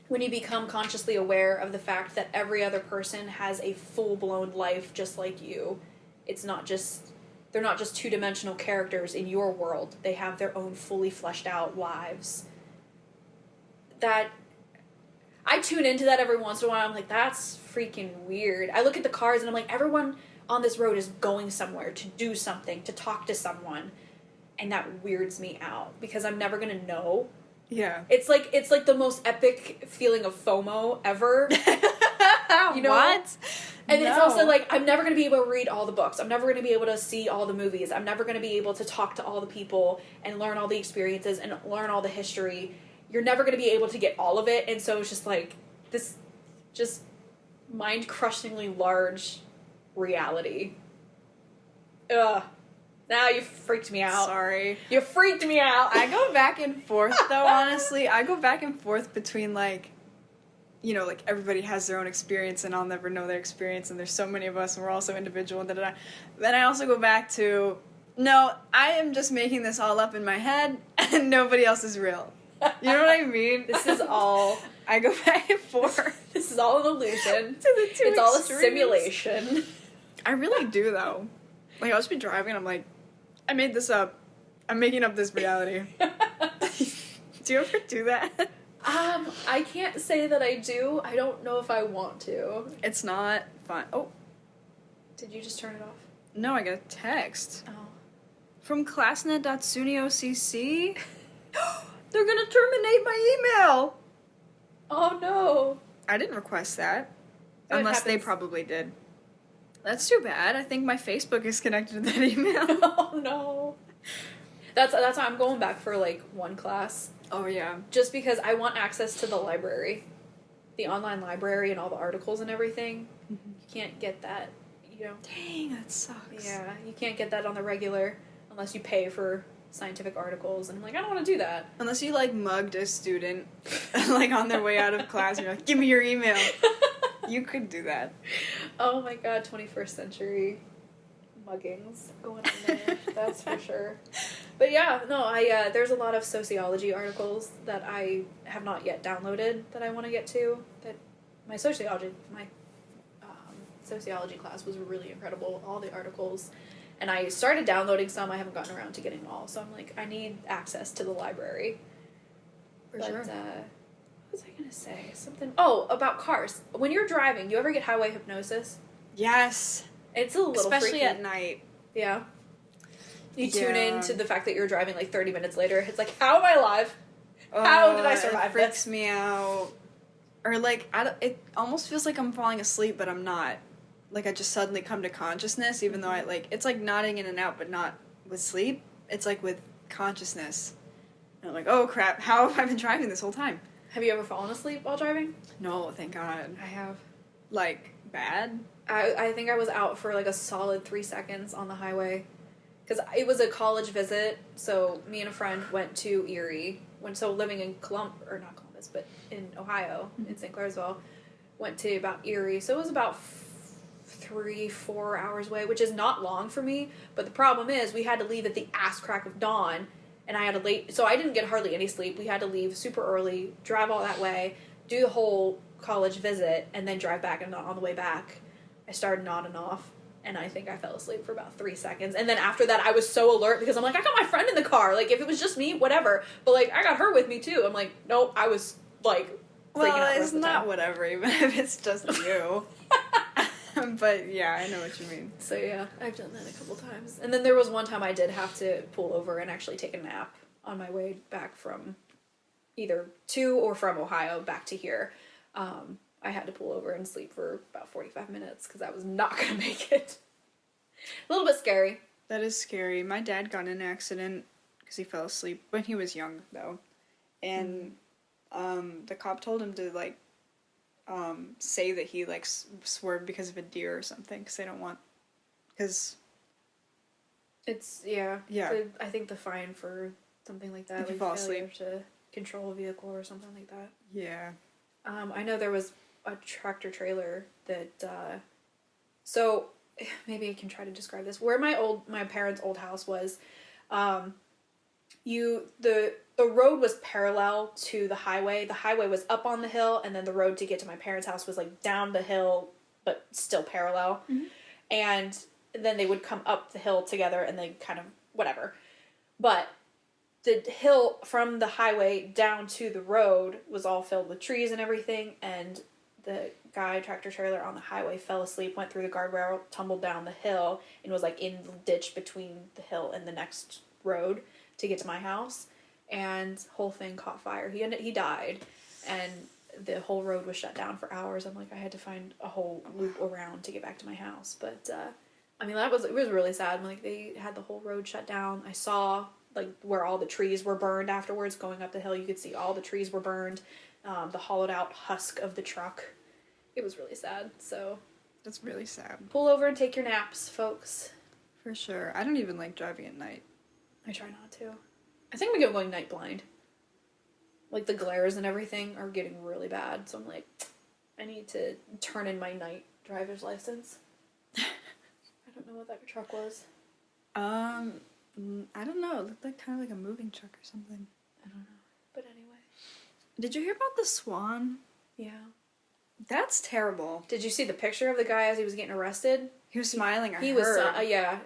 A: When you become consciously aware of the fact that every other person has a full-blown life just like you. They're not just two-dimensional characters in your world. They have their own fully fleshed out lives. That I tune into that every once in a while. I'm like, that's freaking weird. I look at the cars and I'm like, everyone on this road is going somewhere to do something, to talk to someone, and that weirds me out because I'm never gonna know.
B: Yeah.
A: It's like the most epic feeling of FOMO ever. You know
B: what?
A: And it's also like, I'm never going to be able to read all the books. I'm never going to be able to see all the movies. I'm never going to be able to talk to all the people and learn all the experiences and learn all the history. You're never going to be able to get all of it. And so it's just like this just mind-crushingly large reality. Ugh. Now you freaked me out.
B: Sorry.
A: You freaked me out.
B: I go back and forth, though, honestly. I go back and forth between, like, like, everybody has their own experience, and I'll never know their experience, and there's so many of us, and we're all so individual, and da-da-da. Then I also go back to, no, I am just making this all up in my head, and nobody else is real. You know what I mean?
A: This is all...
B: I go back and forth.
A: This is all an illusion.
B: To the two
A: It's all a
B: extremes.
A: simulation.
B: I really do, though. Like, I'll just be driving, and I'm like, I made this up. I'm making up this reality. Do you ever do that?
A: I can't say that I do. I don't know if I want to.
B: It's not fun. Oh,
A: Did you just turn it off?
B: no, I got a text.
A: Oh.
B: From classnet.sunyocc. They're gonna terminate my email!
A: Oh no.
B: I didn't request that.
A: It
B: Unless they
A: happens.
B: probably did. That's too bad. I think my Facebook is connected to that email.
A: Oh no. That's why I'm going back for like one class.
B: Oh, yeah.
A: just because I want access to the library, the online library, and all the articles and everything. You can't get that, you know.
B: Dang, that sucks.
A: Yeah, you can't get that on the regular unless you pay for scientific articles. And I'm like, I don't want to do that.
B: Unless you, like, mugged a student, like, on their way out of class, and you're like, give me your email. You could do that.
A: Oh my god, 21st century muggings going on there. That's for sure. But yeah, no, there's a lot of sociology articles that I have not yet downloaded that I want to get to. That my sociology class was really incredible. All the articles, and I started downloading some. I haven't gotten around to getting them all. So I'm like, I need access to the library.
B: For sure.
A: What was I gonna say? Something. Oh, about cars. When you're driving, you ever get highway hypnosis?
B: Yes.
A: It's a little
B: Especially
A: freaky.
B: at night.
A: Yeah. You tune
B: Yeah.
A: in to the fact that you're driving like 30 minutes later. It's like, how am I alive? How did I survive
B: It freaks
A: this?
B: me out. Or, like, it almost feels like I'm falling asleep, but I'm not. Like, I just suddenly come to consciousness, even though it's like nodding in and out, but not with sleep. It's like with consciousness. And I'm like, oh crap, how have I been driving this whole time?
A: Have you ever fallen asleep while driving?
B: No, thank God.
A: I have.
B: Like, bad?
A: I think I was out for like a solid 3 seconds on the highway. Because it was a college visit, so me and a friend went to Erie. Living in not Columbus, but in Ohio, in St. Clairsville. Went to about Erie, so it was about 3-4 hours away, which is not long for me. But the problem is, we had to leave at the ass crack of dawn, and I had to so I didn't get hardly any sleep. We had to leave super early, drive all that way, do the whole college visit, and then drive back. And on the way back, I started nodding off, and I think I fell asleep for about 3 seconds. And then after that, I was so alert because I'm like, I got my friend in the car. Like, if it was just me, whatever. But like, I got her with me too. I'm like, nope. I was like freaking out.
B: Well,
A: the rest
B: it's
A: of the
B: not
A: time.
B: whatever, even if it's just you. But yeah, I know what you mean.
A: So yeah, I've done that a couple times. And then there was one time I did have to pull over and actually take a nap on my way back from either to or from Ohio back to here. I had to pull over and sleep for about 45 minutes because I was not going to make it. A little bit scary.
B: That is scary. My dad got in an accident because he fell asleep when he was young, though. And the cop told him to, like, say that he, like, swerved because of a deer or something, because they don't want... Because...
A: It's, yeah.
B: Yeah.
A: I think the fine for something like that,
B: If you
A: like
B: fall
A: failure
B: asleep.
A: to control a vehicle or something like that.
B: Yeah.
A: I know there was a tractor trailer that, so maybe I can try to describe this. Where my parents' old house was, the road was parallel to the highway. The highway was up on the hill, and then the road to get to my parents' house was like down the hill, but still parallel.
B: Mm-hmm.
A: And then they would come up the hill together, and they kind of whatever. But the hill from the highway down to the road was all filled with trees and everything, and the guy tractor trailer on the highway fell asleep, went through the guardrail, tumbled down the hill, and was like in the ditch between the hill and the next road to get to my house, and whole thing caught fire. He died, and the whole road was shut down for hours. I'm like, I had to find a whole loop around to get back to my house. But I mean, it was really sad. Like, they had the whole road shut down. I saw like where all the trees were burned afterwards. Going up the hill, you could see all the trees were burned, the hollowed out husk of the truck. It was really sad. So
B: That's really sad.
A: pull over and take your naps, folks.
B: For sure. I don't even like driving at night.
A: I try not to. I think I'm going night blind. Like, the glares and everything are getting really bad, so I'm like, I need to turn in my night driver's license. I don't know what that truck was.
B: I don't know. It looked like kind of like a moving truck or something.
A: I don't know. But anyway.
B: Did you hear about the swan?
A: Yeah.
B: That's terrible.
A: Did you see the picture of the guy as he was getting arrested?
B: He was smiling.
A: He was,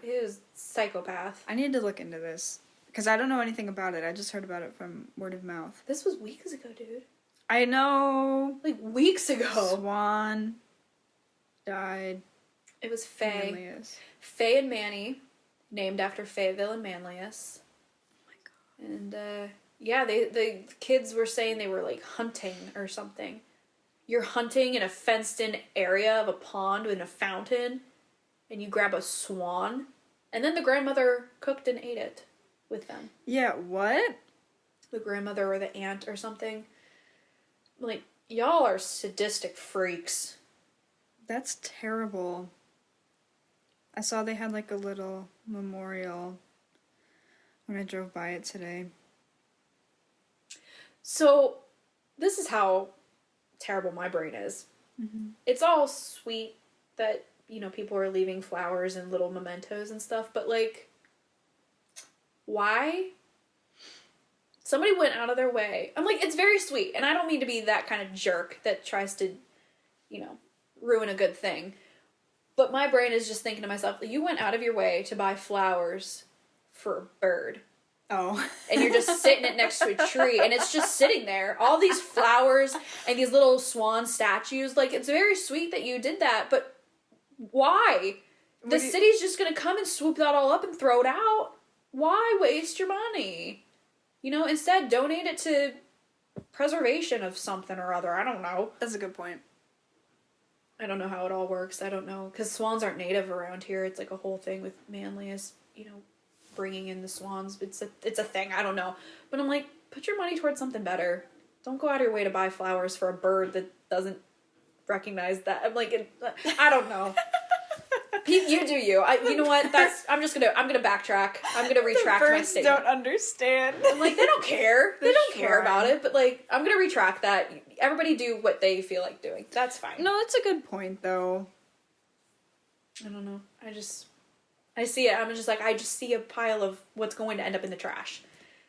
A: he was psychopath.
B: I need to look into this because I don't know anything about it. I just heard about it from word of mouth.
A: This was weeks ago, dude.
B: I know.
A: Like, weeks ago.
B: Swan died.
A: It was Faye.
B: Manlius.
A: Faye and Manny, named after Fayetteville and Manlius.
B: Oh my god.
A: And, yeah, the kids were saying they were, like, hunting or something. You're hunting in a fenced-in area of a pond in a fountain, and you grab a swan, and then the grandmother cooked and ate it with them.
B: Yeah. What?
A: the grandmother or the aunt or something. Like, y'all are sadistic freaks.
B: That's terrible. I saw they had like a little memorial when I drove by it today.
A: So, this is how terrible my brain is.
B: Mm-hmm.
A: It's all sweet that, you know, people are leaving flowers and little mementos and stuff, but, like, why? Somebody went out of their way. I'm like, it's very sweet, and I don't mean to be that kind of jerk that tries to, you know, ruin a good thing. But my brain is just thinking to myself, you went out of your way to buy flowers for a bird.
B: Oh.
A: And you're just sitting it next to a tree, and it's just sitting there. All these flowers and these little swan statues. Like, it's very sweet that you did that, but why? The city's just gonna come and swoop that all up and throw it out. Why waste your money? You know, instead donate it to preservation of something or other. I don't know.
B: That's a good point.
A: I don't know how it all works. I don't know. Because swans aren't native around here. It's like a whole thing with Manly is, you know, bringing in the swans. It's a thing. I don't know. But I'm like, put your money towards something better. Don't go out of your way to buy flowers for a bird that doesn't recognize that. I'm like, I don't know. You do you. You know what? I'm gonna backtrack. I'm gonna retract my
B: Birds
A: statement.
B: don't understand.
A: I'm like, they don't care. They don't care
B: Shrine.
A: about it. But like, I'm gonna retract that. Everybody do what they feel like doing. That's fine.
B: No, that's a good point, though.
A: I don't know. I see it. I'm just like, I just see a pile of what's going to end up in the trash.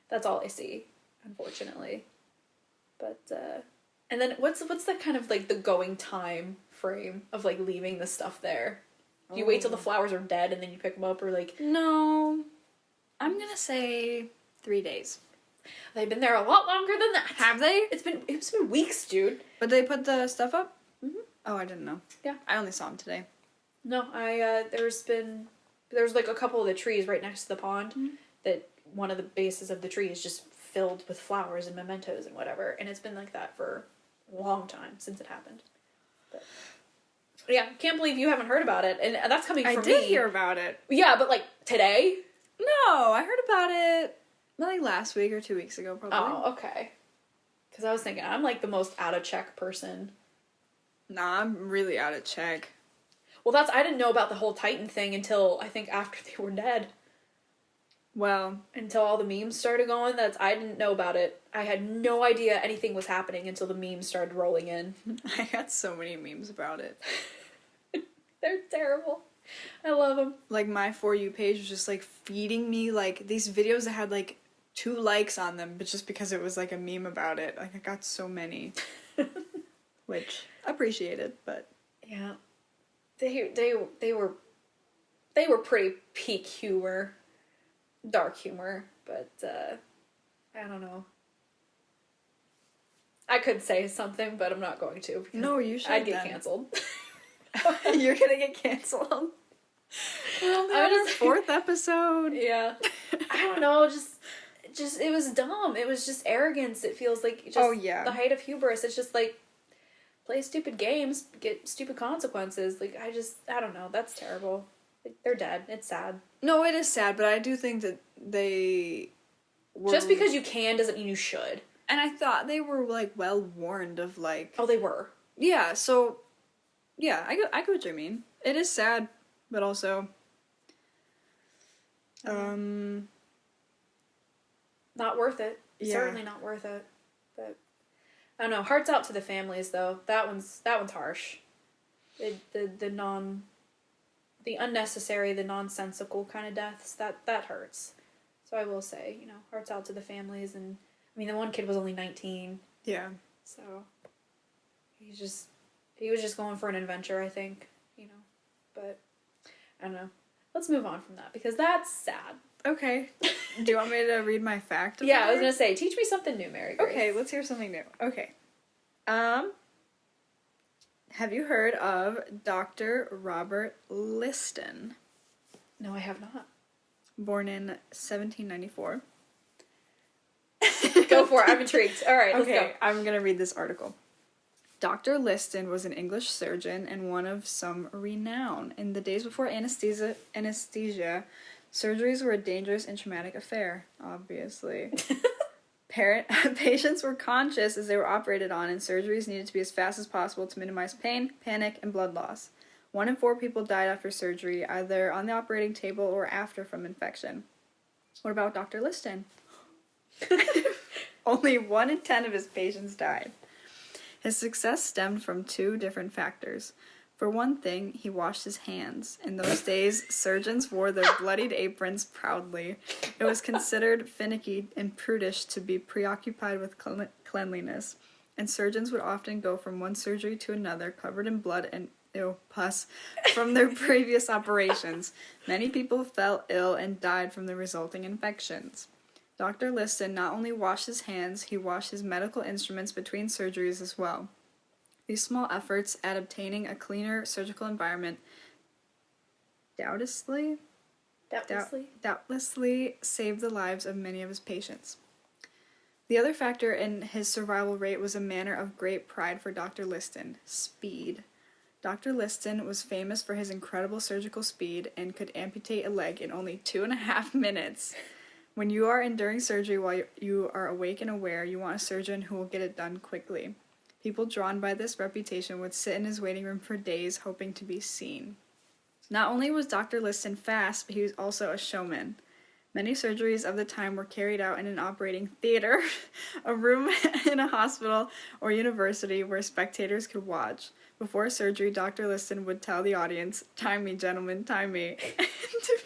A: That's all I see, unfortunately. But, and then what's the kind of like the going time frame of like leaving the stuff there? Do you wait till the flowers are dead and then you pick them up, or like?
B: No. I'm gonna say 3 days.
A: They've been there a lot longer than that.
B: Have they?
A: It's been weeks, dude.
B: But they put the stuff up?
A: Mm-hmm.
B: Oh, I didn't know.
A: Yeah.
B: I only saw them today.
A: No, there's like a couple of the trees right next to the pond that one of the bases of the tree is just filled with flowers and mementos and whatever, and it's been like that for a long time since it happened. But yeah, can't believe you haven't heard about it, and that's coming from me.
B: I did hear about it.
A: Yeah, but like today?
B: No, I heard about it like last week or 2 weeks ago, probably.
A: Oh, okay. Because I was thinking, I'm like the most out of check person.
B: Nah, I'm really out of check.
A: Well, I didn't know about the whole Titan thing until I think after they were dead.
B: Well,
A: Until all the memes started going, I didn't know about it. I had no idea anything was happening until the memes started rolling in.
B: I got so many memes about it.
A: They're terrible. I love them.
B: Like, my For You page was just, like, feeding me, like, these videos that had, like, 2 likes on them, but just because it was, like, a meme about it. Like, I got so many. Which, appreciated, but...
A: Yeah. They were pretty peak humor. Dark humor, but, I don't know. I could say something, but I'm not going to. Because
B: No, you should.
A: I'd get canceled.
B: You're gonna get canceled. We're only on our 4th episode.
A: Yeah. I don't know, just, it was dumb. It was just arrogance. It feels like just the height of hubris. It's just like, play stupid games, get stupid consequences. Like, I don't know. That's terrible. Like, they're dead. It's sad.
B: No, it is sad, but I do think that they were...
A: Just because you can doesn't mean you should.
B: And I thought they were, like, well warned of, like...
A: Oh, they were.
B: Yeah, so... Yeah, I get what you mean. It is sad, but also...
A: Not worth it.
B: Yeah.
A: Certainly not worth it. But I don't know. Hearts out to the families though. That one's harsh. The unnecessary, the nonsensical kind of deaths, that hurts. So I will say, you know, hearts out to the families. And I mean, the one kid was only 19.
B: Yeah.
A: So he was just going for an adventure, I think, you know. But I don't know. Let's move on from that because that's sad.
B: Okay. Do you want me to read my fact?
A: Yeah, I was gonna say, teach me something new, Mary Grace.
B: Okay, let's hear something new. Okay. Have you heard of Dr. Robert Liston?
A: No, I have not.
B: Born in 1794.
A: Go for it. I'm intrigued. All right, let's go.
B: I'm going to read this article. Dr. Liston was an English surgeon and one of some renown. In the days before anesthesia, surgeries were a dangerous and traumatic affair, obviously. Patients were conscious as they were operated on, and surgeries needed to be as fast as possible to minimize pain, panic, and blood loss. 1 in 4 people died after surgery, either on the operating table or after from infection. What about Dr. Liston? Only 1 in 10 of his patients died. His success stemmed from 2 different factors. For one thing, he washed his hands. In those days, surgeons wore their bloodied aprons proudly. It was considered finicky and prudish to be preoccupied with cleanliness, and surgeons would often go from one surgery to another covered in blood and pus from their previous operations. Many people fell ill and died from the resulting infections. Dr. Liston not only washed his hands, he washed his medical instruments between surgeries as well. These small efforts at obtaining a cleaner surgical environment doubtlessly saved the lives of many of his patients. The other factor in his survival rate was a matter of great pride for Dr. Liston: speed. Dr. Liston was famous for his incredible surgical speed and could amputate a leg in only 2.5 minutes. When you are enduring surgery while you are awake and aware, you want a surgeon who will get it done quickly. People drawn by this reputation would sit in his waiting room for days hoping to be seen. Not only was Dr. Liston fast, but he was also a showman. Many surgeries of the time were carried out in an operating theater, a room in a hospital or university where spectators could watch. Before surgery, Dr. Liston would tell the audience, "Time me, gentlemen, time me."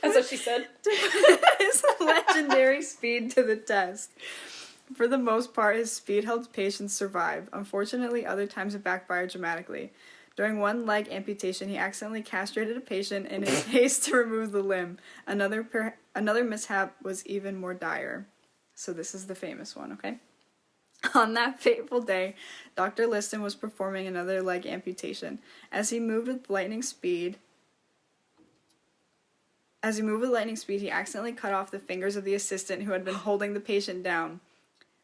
A: That's what she said.
B: To put his legendary speed to the test. For the most part, his speed helped patients survive. Unfortunately, other times it backfired dramatically. During one leg amputation, he accidentally castrated a patient in his haste to remove the limb. Another mishap was even more dire. So this is the famous one, okay? On that fateful day, Dr. Liston was performing another leg amputation. As he moved with lightning speed, he accidentally cut off the fingers of the assistant who had been holding the patient down.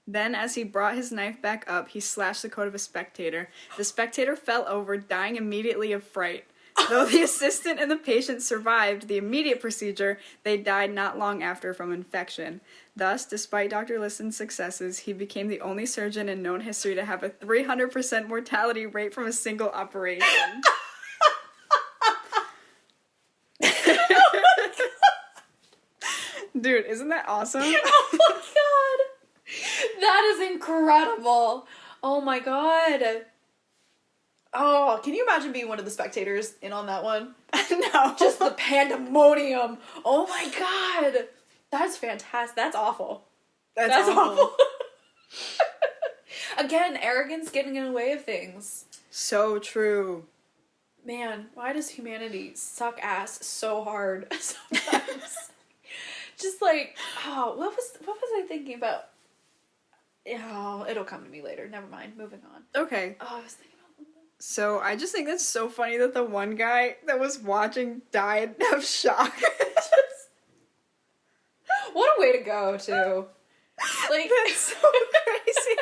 B: Then, as he brought his knife back up, he slashed the coat of a spectator. The spectator fell over, dying immediately of fright. Though the assistant and the patient survived the immediate procedure, they died not long after from infection. Thus, despite Dr. Liston's successes, he became the only surgeon in known history to have a 300% mortality rate from a single operation. Dude, isn't that awesome?
A: Oh my god! That is incredible! Oh my god! Oh, can you imagine being one of the spectators in on that one?
B: No.
A: Just the pandemonium! Oh my god! That's fantastic. That's awful.
B: That's awful.
A: Again, arrogance getting in the way of things.
B: So true.
A: Man, why does humanity suck ass so hard sometimes? Just like, oh, what was I thinking about? Oh, it'll come to me later. Never mind. Moving on.
B: Okay.
A: Oh, I was thinking about something.
B: So I just think that's so funny that the one guy that was watching died of shock.
A: What a way to go, too. Like,
B: That's so crazy.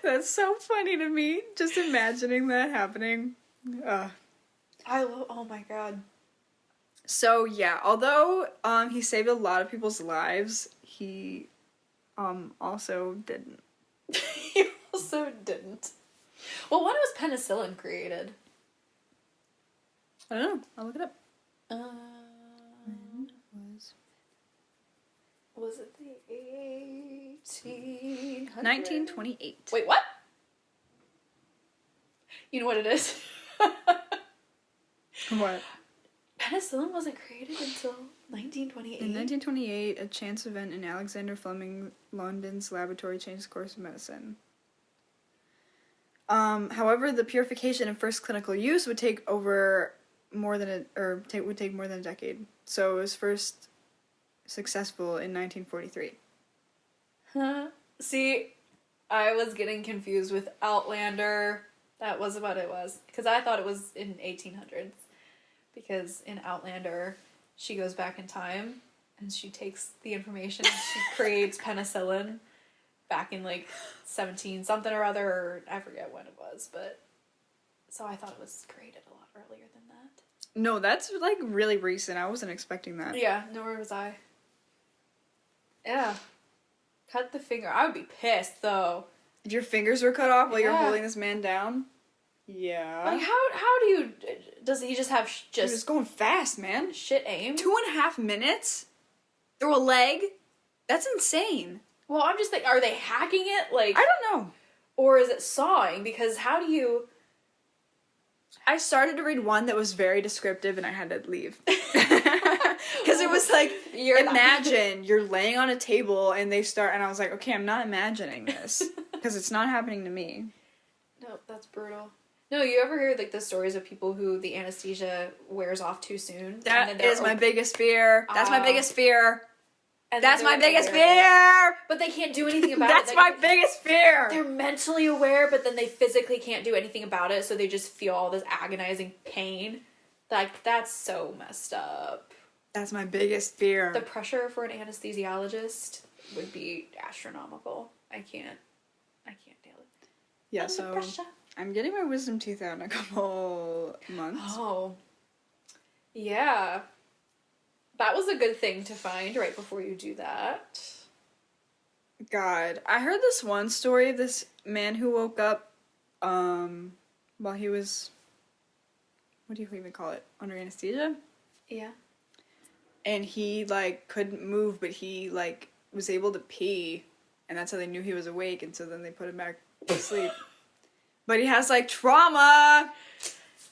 B: That's so funny to me. Just imagining that happening.
A: oh my god.
B: So yeah, although he saved a lot of people's lives, he also didn't.
A: He also didn't. Well, when was penicillin created?
B: I don't know. I'll look it up.
A: Was it the 1800s?
B: 1928.
A: Wait, what? You know what it is?
B: What?
A: Penicillin wasn't created until 1928.
B: In 1928, a chance event in Alexander Fleming London's laboratory changed the course of medicine. However, the purification and first clinical use would take more than a decade. So it was first successful in 1943.
A: Huh? See, I was getting confused with Outlander. That was what it was. Because I thought it was in 1800s. Because in Outlander, she goes back in time and she takes the information and she creates penicillin back in like 17 something or other, or I forget when it was, but so I thought it was created a lot earlier than that.
B: No, that's like really recent. I wasn't expecting that.
A: Yeah, nor was I. Yeah. Cut the finger. I would be pissed though.
B: If your fingers were cut off while you're
A: Yeah.
B: holding this man down. Yeah.
A: Like how do you? Does he just have
B: He was
A: just
B: going fast, man.
A: shit aim?
B: 2.5 minutes through a leg. That's insane.
A: Well, I'm just thinking, are they hacking it like,
B: I don't know.
A: or is it sawing? Because how do you?
B: I started to read one that was very descriptive, and I had to leave because it was like,
A: You're not-
B: imagine you're laying on a table and they start, and I was like, okay, I'm not imagining this because it's not happening to me.
A: No, that's brutal. No, you ever hear like the stories of people who the anesthesia wears off too soon? and then
B: That
A: they're
B: is my biggest fear. That's my biggest fear.
A: and then
B: That's my
A: they're
B: biggest
A: aware of it.
B: fear.
A: But they can't do anything about
B: That's
A: it.
B: my
A: Like,
B: biggest fear.
A: they're mentally aware, but then they physically can't do anything about it, so they just feel all this agonizing pain. Like, that's so messed up.
B: That's my biggest fear.
A: The pressure for an anesthesiologist would be astronomical. I can't deal it.
B: Yeah,
A: Under
B: so
A: pressure.
B: I'm getting my wisdom teeth out in a couple months.
A: Oh. Yeah. That was a good thing to find right before you do that.
B: God, I heard this one story of this man who woke up while he was, what do you even call it, under anesthesia?
A: Yeah.
B: And he like couldn't move, but he like was able to pee, and that's how they knew he was awake, and so then they put him back to sleep. But he has like trauma.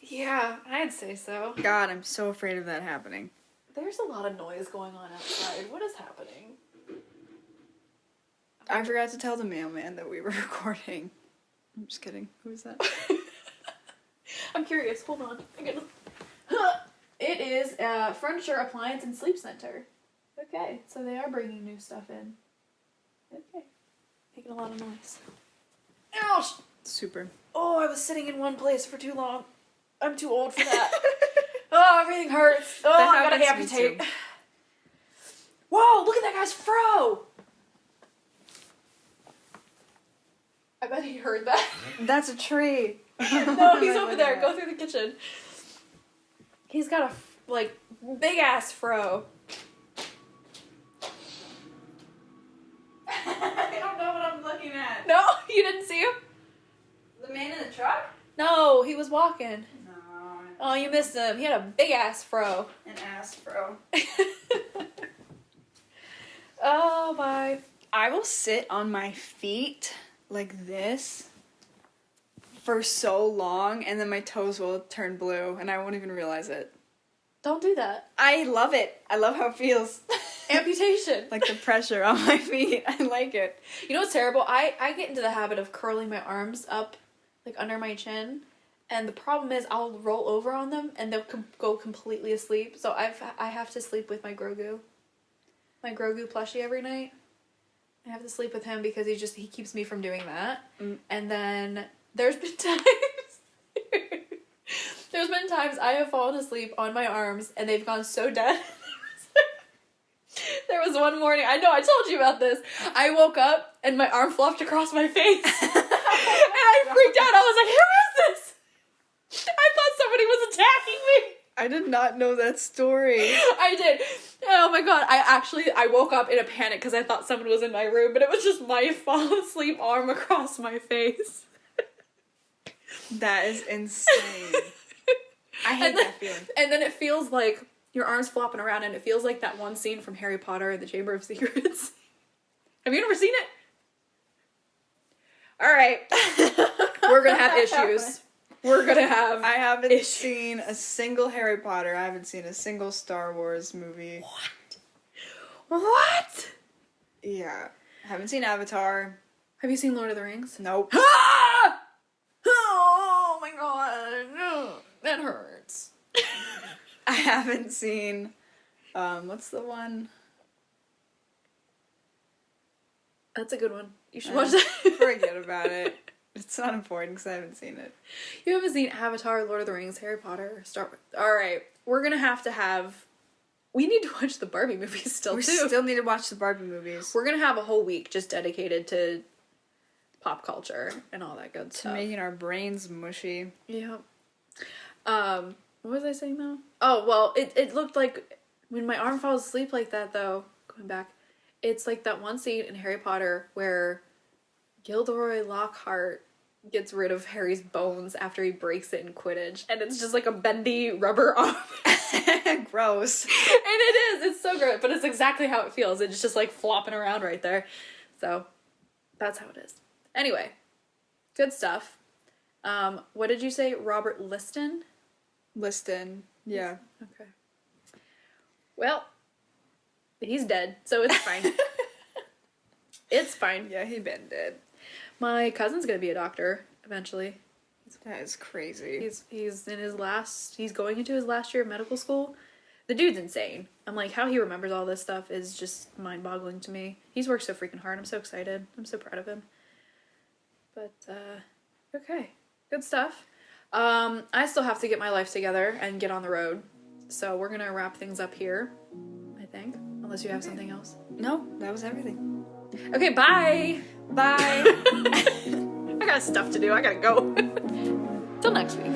A: Yeah, I'd say so.
B: God, I'm so afraid of that happening.
A: There's a lot of noise going on outside. What is happening?
B: I forgot to tell the mailman that we were recording. I'm just kidding. Who is that?
A: I'm curious. Hold on. It is Furniture, Appliance, and Sleep Center. Okay, so they are bringing new stuff in. Okay. Making a lot of noise. Ouch!
B: Super.
A: Oh, I was sitting in one place for too long. I'm too old for that. Oh, everything hurts. Oh,
B: That
A: I gotta
B: happens to me
A: amputate.
B: too.
A: Whoa, look at that guy's fro! I bet he heard that.
B: That's a tree.
A: No, he's over there. Go through the kitchen. He's got a, like, big ass fro.
B: I don't know what I'm looking at.
A: No, you didn't see him?
B: The man in the truck?
A: No, he was walking.
B: No.
A: Oh, you missed him. He had a big ass fro.
B: An ass, bro.
A: Oh, bye.
B: I will sit on my feet like this for so long, and then my toes will turn blue, and I won't even realize it.
A: Don't do that.
B: I love it. I love how it feels.
A: Amputation.
B: Like the pressure on my feet. I like it.
A: You know what's terrible? I get into the habit of curling my arms up, like, under my chin. And the problem is I'll roll over on them, and they'll go completely asleep. So I have to sleep with my Grogu. My Grogu plushie every night. I have to sleep with him because he keeps me from doing that.
B: Mm.
A: And then there's been times I have fallen asleep on my arms and they've gone so dead. There was one morning, I know I told you about this. I woke up and my arm flopped across my face. And I freaked out. I was like, who is this? I thought somebody was attacking me.
B: I did not know that story.
A: I did. Oh my god. I woke up in a panic because I thought someone was in my room, but it was just my fallen asleep arm across my face.
B: That is insane. I hate that feeling.
A: And then it feels like your arm's flopping around, and it feels like that one scene from Harry Potter and the Chamber of Secrets. Have you ever seen it? Alright. We're gonna have issues. We're gonna have...
B: I haven't
A: issues.
B: seen a single Harry Potter. I haven't seen a single Star Wars movie.
A: What?
B: Yeah. I haven't seen Avatar.
A: Have you seen Lord of the Rings?
B: Nope.
A: Ah! Oh my god. No. That hurts.
B: I haven't seen, what's the one?
A: That's a good one. You should watch that.
B: Forget about it. It's not important because I haven't seen it.
A: You haven't seen Avatar, Lord of the Rings, Harry Potter, Star Wars. Alright. We're gonna have to have... We need to watch the Barbie movies still,
B: We
A: too.
B: still need to watch the Barbie movies.
A: We're gonna have a whole week just dedicated to pop culture and all that good
B: To
A: stuff.
B: making our brains mushy.
A: Yeah. What was I saying though? Oh, well, it looked like when my arm falls asleep like that though, going back,
C: It's like that one scene in Harry Potter where Gilderoy Lockhart gets rid of Harry's bones after he breaks it in Quidditch, and it's just like a bendy rubber arm.
B: Gross.
C: And it is. It's so good, but it's exactly how it feels. It's just like flopping around right there. So that's how it is. Anyway, good stuff. What did you say? Robert Liston?
B: Liston. Yeah.
C: Okay. Well, he's dead, so it's fine. It's fine.
B: Yeah, he been dead.
C: My cousin's gonna be a doctor eventually.
B: That is crazy.
C: He's going into his last year of medical school. The dude's insane. I'm like, how he remembers all this stuff is just mind-boggling to me. He's worked so freaking hard. I'm so excited. I'm so proud of him. But, okay. Good stuff. I still have to get my life together and get on the road. So we're gonna wrap things up here, I think. Unless you have something else.
B: No, that was everything.
C: Okay, bye!
B: Bye.
C: I got stuff to do. I gotta go. Till next week.